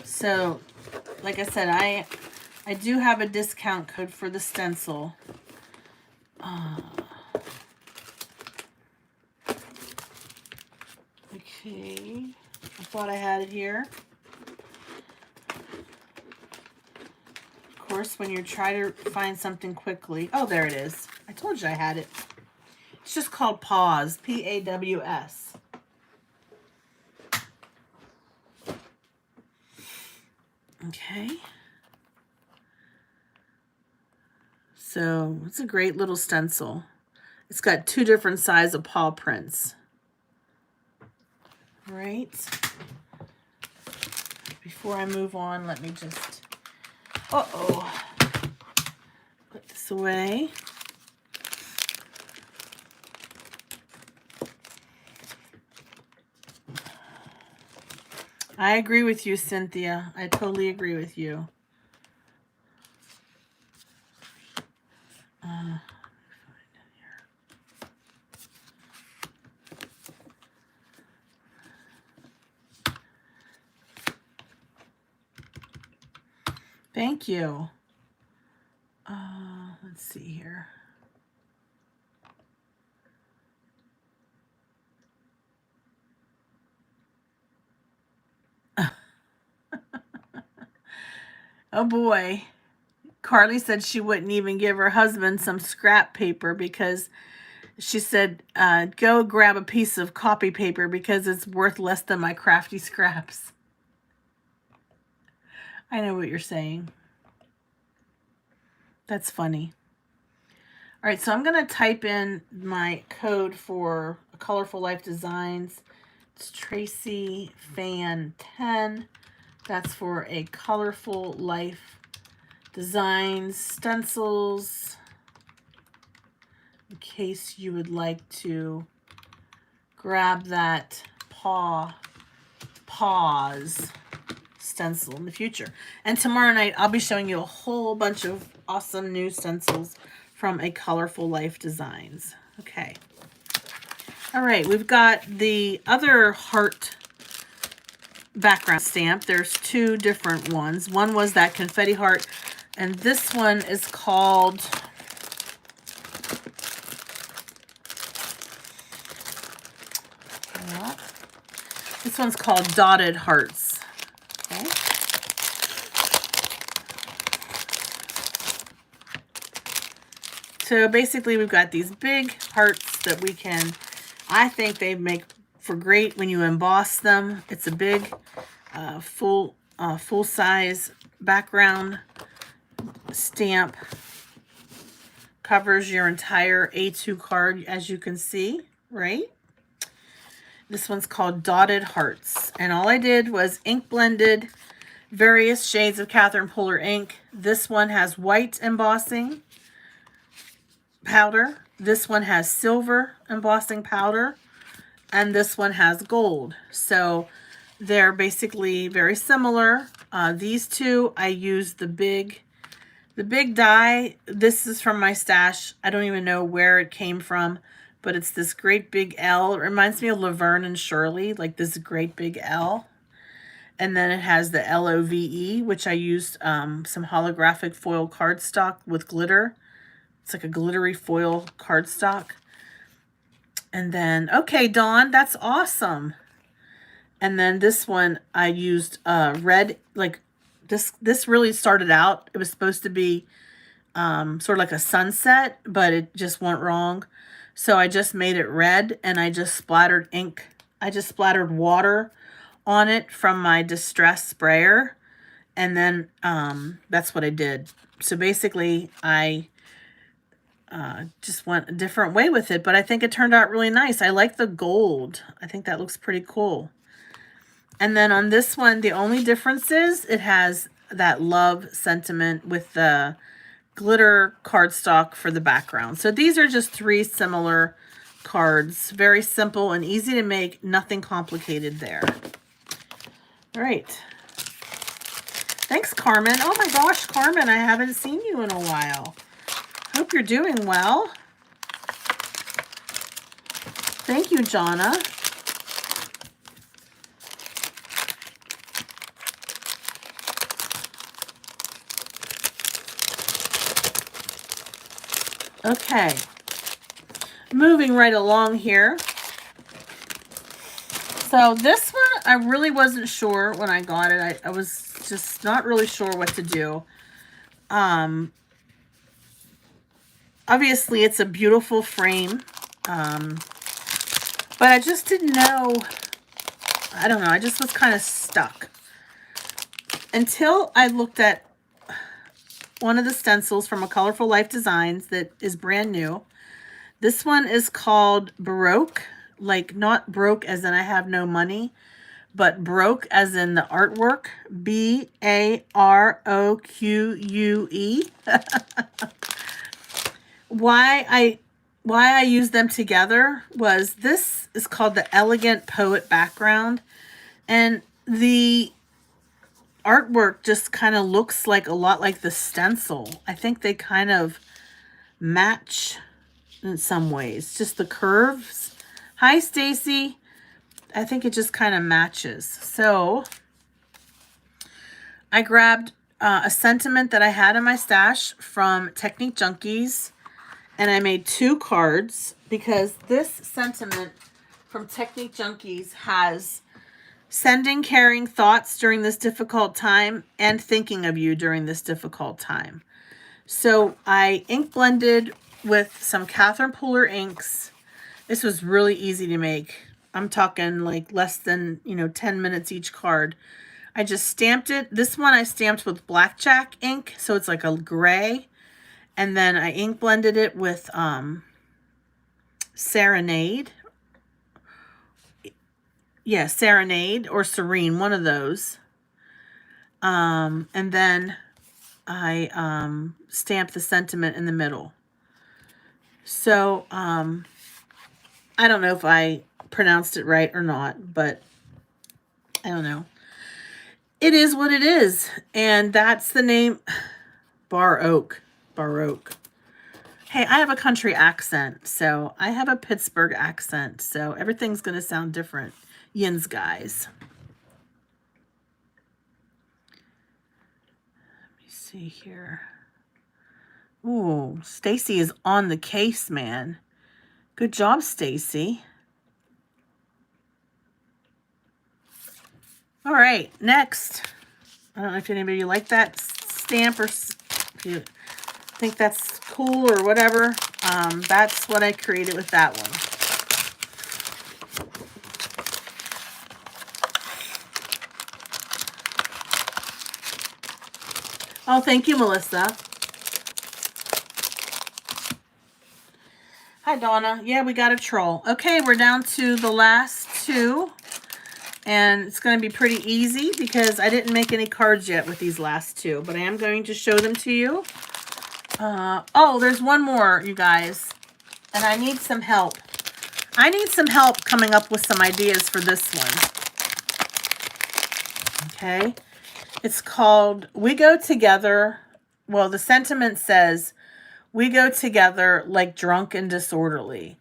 So, like I said, I do have a discount code for the stencil. Okay, I thought I had it here. Of course, when you try to find something quickly. Oh, there it is. I told you I had it. It's just called Paws. P-A-W-S. Okay. So it's a great little stencil. It's got 2 different sizes of paw prints. Right. Before I move on, let me just, put this away. I agree with you, Cynthia. I totally agree with you. Thank you. Let's see here. Oh boy. Carly said she wouldn't even give her husband some scrap paper because she said, go grab a piece of copy paper because it's worth less than my crafty scraps. I know what you're saying. That's funny. All right, so I'm going to type in my code for Colorful Life Designs. It's Tracy Fan 10. That's for a Colorful Life Designs stencils, in case you would like to grab that paws stencil in the future. And tomorrow night, I'll be showing you a whole bunch of awesome new stencils from a Colorful Life Designs. Okay. All right, we've got the other heart background stamp. There's 2 different ones. One was that confetti heart, and this one is called, this one's called Dotted Hearts. Okay. So basically we've got these big hearts that we can, I think they make for great when you emboss them. It's a big full size background stamp. Covers your entire A2 card, as you can see, right? This one's called Dotted Hearts. And all I did was ink blended various shades of Catherine Polar ink. This one has white embossing powder. This one has silver embossing powder. And this one has gold. So they're basically very similar. These 2, I used the big die. This is from my stash. I don't even know where it came from, but it's this great big L. It reminds me of Laverne and Shirley, like this great big L. And then it has the LOVE, which I used some holographic foil cardstock with glitter. It's like a glittery foil cardstock. And then, okay, Dawn, that's awesome. And then this one, I used red, like this really started out, it was supposed to be sort of like a sunset, but it just went wrong. So I just made it red, and I just splattered ink. I just splattered water on it from my Distress sprayer. And then that's what I did. So basically, I just went a different way with it, but I think it turned out really nice. I like the gold. I think that looks pretty cool. And then on this one, the only difference is it has that love sentiment with the glitter cardstock for the background. So these are just 3 similar cards. Very simple and easy to make. Nothing complicated there. All right. Thanks, Carmen. Oh my gosh, Carmen, I haven't seen you in a while. Hope you're doing well. Thank you, Jonna. Okay. Moving right along here. So this one, I really wasn't sure when I got it. I was just not really sure what to do. Obviously, it's a beautiful frame. But I just didn't know. I don't know. I just was kind of stuck. Until I looked at one of the stencils from A Colorful Life Designs that is brand new. This one is called Baroque. Like, not broke as in I have no money, but broke as in the artwork. B-A-R-O-Q-U-E. Why I used them together was this is called the Elegant Poet Background. And the artwork just kind of looks like a lot like the stencil. I think they kind of match in some ways. Just the curves. Hi, Stacy. I think it just kind of matches. So I grabbed a sentiment that I had in my stash from Technique Junkies. And I made 2 cards because this sentiment from Technique Junkies has sending caring thoughts during this difficult time and thinking of you during this difficult time. So I ink blended with some Catherine Pooler inks. This was really easy to make. I'm talking like less than, 10 minutes each card. I just stamped it. This one I stamped with blackjack ink, so it's like a gray. And then I ink blended it with Serenade. Yeah, Serenade or Serene, one of those. And then I stamped the sentiment in the middle. So I don't know if I pronounced it right or not, but I don't know. It is what it is. And that's the name. Baroque. Hey, I have a country accent, so I have a Pittsburgh accent, so everything's going to sound different. Yins, guys. Let me see here. Ooh, Stacy is on the case, man. Good job, Stacy. All right, next. I don't know if anybody like that stamp or if you think that's cool or whatever. That's what I created with that one. Oh, thank you, Melissa. Hi, Donna. Yeah, we got a troll. Okay, we're down to the last 2. And it's going to be pretty easy because I didn't make any cards yet with these last 2. But I am going to show them to you. Oh, there's one more, you guys. And I need some help. I need some help coming up with some ideas for this one. Okay. It's called We Go Together. Well, the sentiment says, we go together like drunk and disorderly.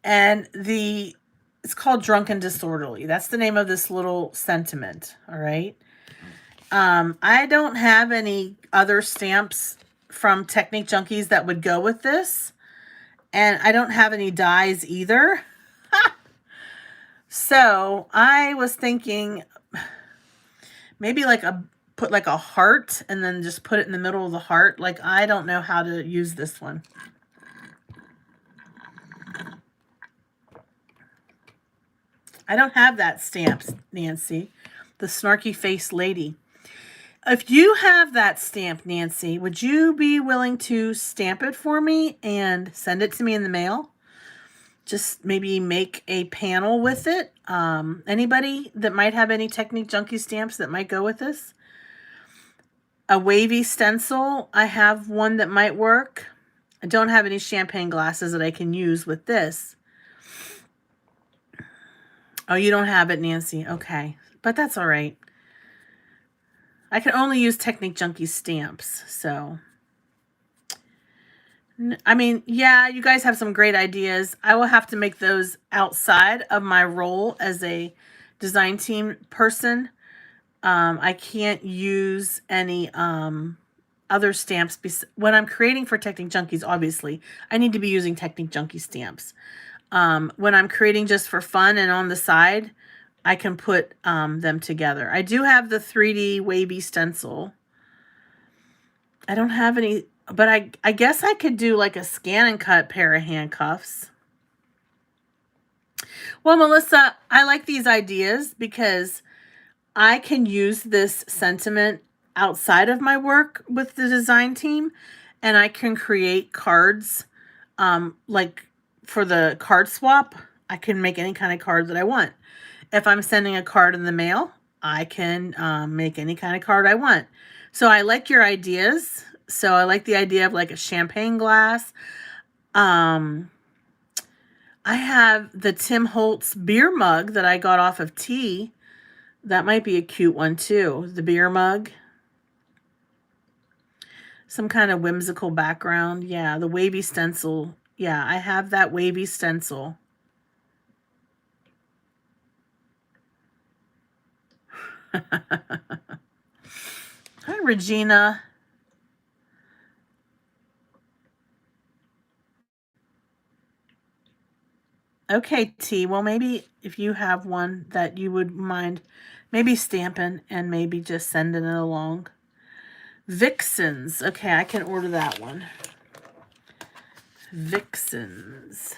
And it's called Drunk and Disorderly. That's the name of this little sentiment. All right. I don't have any other stamps from Technique Junkies that would go with this. And I don't have any dies either. So I was thinking maybe put like a heart and then just put it in the middle of the heart. Like, I don't know how to use this one. I don't have that stamp, Nancy. The snarky face lady. If you have that stamp, Nancy, would you be willing to stamp it for me and send it to me in the mail? Just maybe make a panel with it. Anybody that might have any Technique Junkie stamps that might go with this? A wavy stencil. I have one that might work. I don't have any champagne glasses that I can use with this. Oh, you don't have it, Nancy. Okay. But that's all right. I can only use Technique Junkie stamps, so. I mean, yeah, you guys have some great ideas. I will have to make those outside of my role as a design team person. I can't use any other stamps. When I'm creating for Technique Junkies, obviously, I need to be using Technique Junkie stamps. When I'm creating just for fun and on the side, I can put them together. I do have the 3D wavy stencil. I don't have any, but I guess I could do like a scan and cut pair of handcuffs. Well, Melissa, I like these ideas because I can use this sentiment outside of my work with the design team, and I can create cards like for the card swap. I can make any kind of card that I want. If I'm sending a card in the mail, I can make any kind of card I want. So I like your ideas. So I like the idea of like a champagne glass. I have the Tim Holtz beer mug that I got off of Tea. That might be a cute one too. The beer mug. Some kind of whimsical background. Yeah, the wavy stencil. Yeah, I have that wavy stencil. Hi, Regina. Okay, T. Well, maybe if you have one that you would mind maybe stamping and maybe just sending it along. Vixens. Okay, I can order that one. Vixens.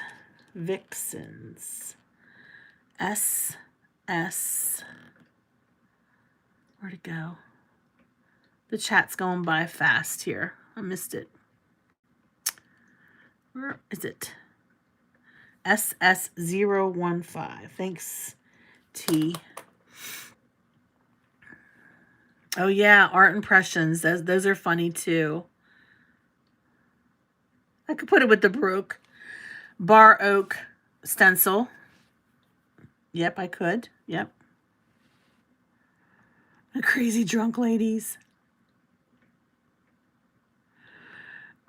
Vixens. S. Where'd it go? The chat's going by fast here. I missed it. Where is it? SS015. Thanks, T. Oh, yeah, art impressions. Those are funny, too. I could put it with the Baroque. Bar Oak stencil. Yep, I could. Yep. The crazy drunk ladies.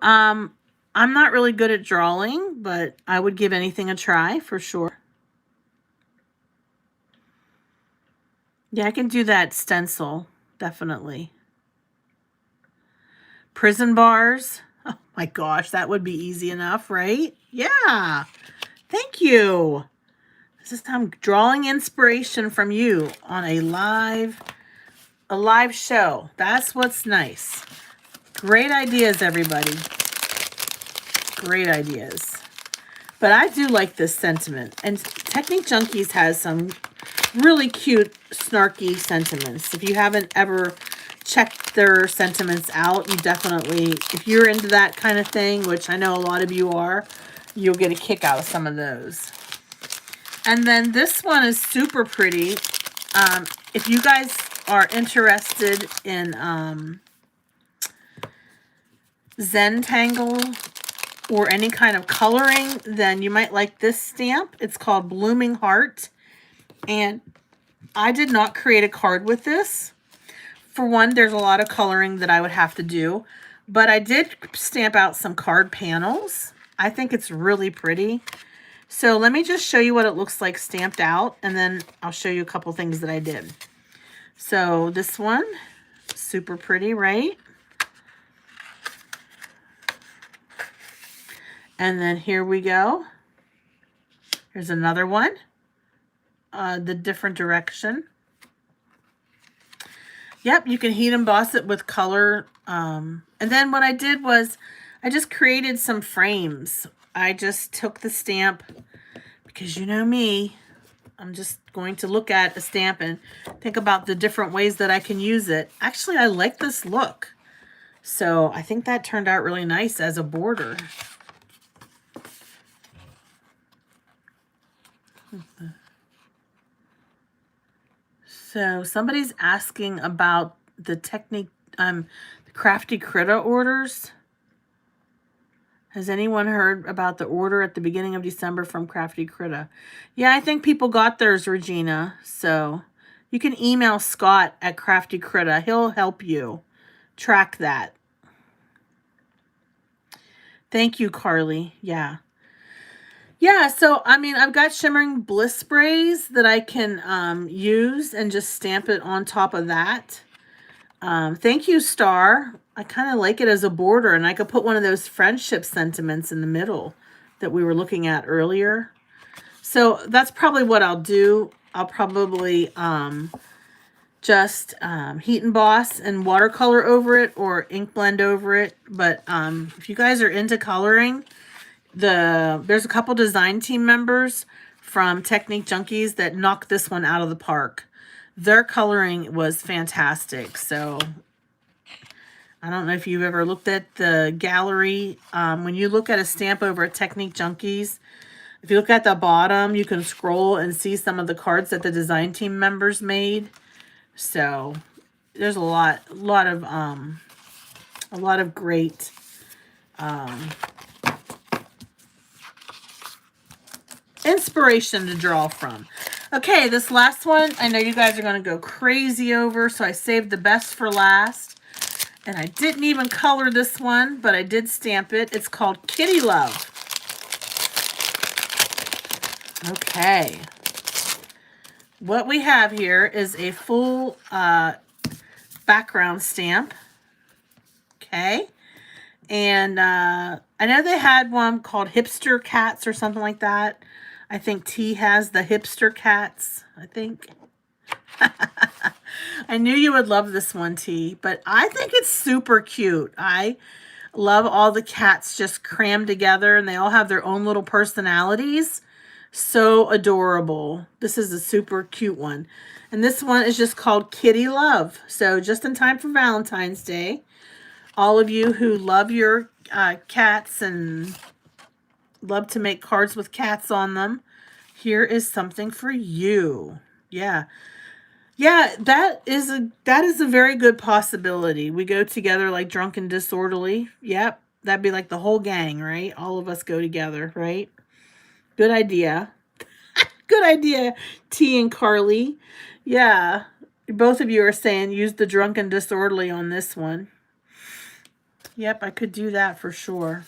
I'm not really good at drawing, but I would give anything a try for sure. Yeah, I can do that stencil, definitely. Prison bars. Oh my gosh, that would be easy enough, right? Yeah. Thank you. This is I'm drawing inspiration from you on a live show. That's what's nice. Great ideas, everybody. Great ideas. But I do like this sentiment. And Technique Junkies has some really cute, snarky sentiments. If you haven't ever checked their sentiments out, you definitely, if you're into that kind of thing, which I know a lot of you are, you'll get a kick out of some of those. And then this one is super pretty. If you guys are interested in Zentangle or any kind of coloring, then you might like this stamp. It's called Blooming Heart. And I did not create a card with this. For one, there's a lot of coloring that I would have to do. But I did stamp out some card panels. I think it's really pretty. So let me just show you what it looks like stamped out. And then I'll show you a couple things that I did. So this one, super pretty, right? And then here we go. Here's another one. The different direction. Yep, you can heat emboss it with color. And then what I did was I just created some frames. I just took the stamp because you know me. I'm just going to look at a stamp and think about the different ways that I can use it. Actually, I like this look. So I think that turned out really nice as a border. So somebody's asking about the Technique, the Crafty Critter orders. Has anyone heard about the order at the beginning of December from Crafty Critter? Yeah, I think people got theirs, Regina. So you can email Scott at Crafty Critter. He'll help you track that. Thank you, Carly. Yeah. Yeah, so, I mean, I've got Shimmering Bliss sprays that I can use and just stamp it on top of that. Thank you, Star. I kind of like it as a border, and I could put one of those friendship sentiments in the middle that we were looking at earlier. So that's probably what I'll do. I'll probably just heat emboss and watercolor over it or ink blend over it. But if you guys are into coloring, there's a couple design team members from Technique Junkies that knocked this one out of the park. Their coloring was fantastic. So I don't know if you've ever looked at the gallery. When you look at a stamp over at Technique Junkies, if you look at the bottom, you can scroll and see some of the cards that the design team members made. So there's a lot of great inspiration to draw from. Okay, this last one, I know you guys are going to go crazy over, so I saved the best for last. And I didn't even color this one, but I did stamp it. It's called Kitty Love. Okay. What we have here is a full background stamp. Okay. And I know they had one called Hipster Cats or something like that. I think T has the Hipster Cats, I think. I knew you would love this one, T, but I think it's super cute. I love all the cats just crammed together, and they all have their own little personalities. So adorable. This is a super cute one. And this one is just called Kitty Love. So just in time for Valentine's Day, all of you who love your cats and love to make cards with cats on them, here is something for you. Yeah. Yeah, that is a very good possibility. We go together like drunk and disorderly. Yep, that'd be like the whole gang, right? All of us go together, right? Good idea. Good idea, T and Carly. Yeah, both of you are saying use the drunk and disorderly on this one. Yep, I could do that for sure.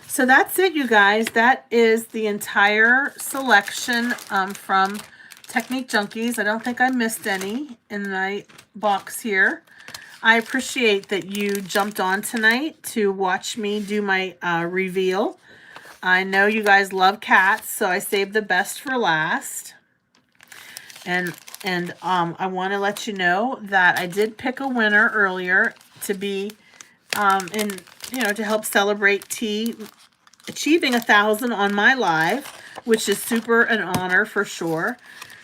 So that's it, you guys. That is the entire selection from Technique Junkies. I don't think I missed any in my box here. I appreciate that you jumped on tonight to watch me do my reveal. I know you guys love cats, so I saved the best for last. And I want to let you know that I did pick a winner earlier to be to help celebrate T achieving 1,000 on my live, which is super an honor for sure.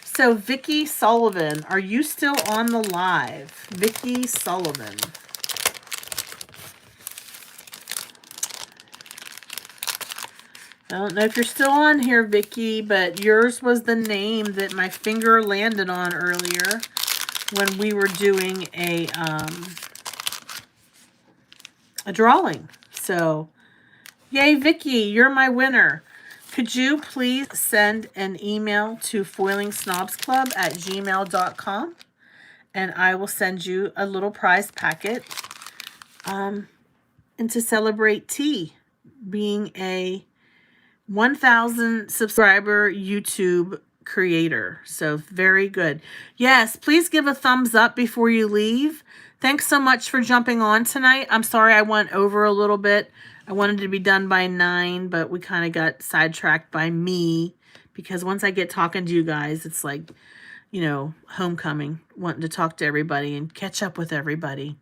So Vicki Sullivan, are you still on the live? Vicki Sullivan. I don't know if you're still on here, Vicki, but yours was the name that my finger landed on earlier when we were doing a drawing. So, yay, Vicki, you're my winner. Could you please send an email to foilingsnobsclub@gmail.com, and I will send you a little prize packet and to celebrate T being a 1,000 subscriber YouTube creator. So very good. Yes, please give a thumbs up before you leave. Thanks so much for jumping on tonight. I'm sorry I went over a little bit. I wanted to be done by 9, but we kind of got sidetracked by me because once I get talking to you guys, it's like, homecoming, wanting to talk to everybody and catch up with everybody.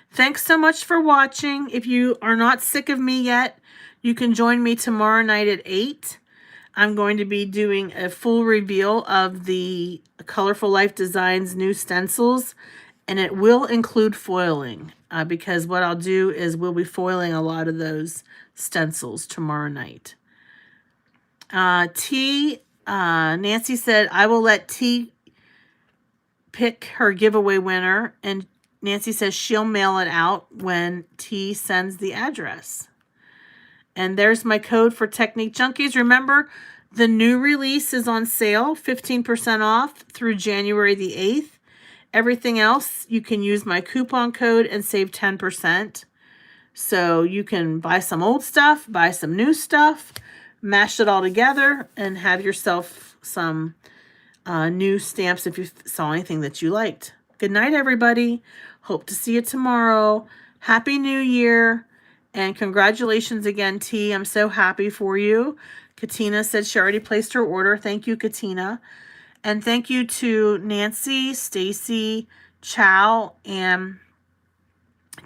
Thanks so much for watching. If you are not sick of me yet, you can join me tomorrow night at 8. I'm going to be doing a full reveal of the Colorful Life Designs new stencils, and it will include foiling because what I'll do is we'll be foiling a lot of those stencils tomorrow night. Nancy said, I will let T pick her giveaway winner, and Nancy says she'll mail it out when T sends the address. And there's my code for Technique Junkies. Remember, the new release is on sale, 15% off through January the 8th. Everything else, you can use my coupon code and save 10%. So you can buy some old stuff, buy some new stuff, mash it all together, and have yourself some new stamps if you saw anything that you liked. Good night, everybody. Hope to see you tomorrow. Happy New Year. And congratulations again, T. I'm so happy for you. Katina said she already placed her order. Thank you, Katina. And thank you to Nancy, Stacy, Chow, and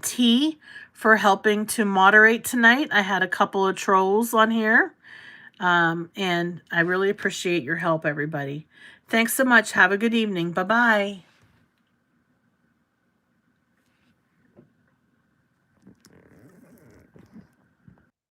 T for helping to moderate tonight. I had a couple of trolls on here, and I really appreciate your help, everybody. Thanks so much. Have a good evening. Bye-bye.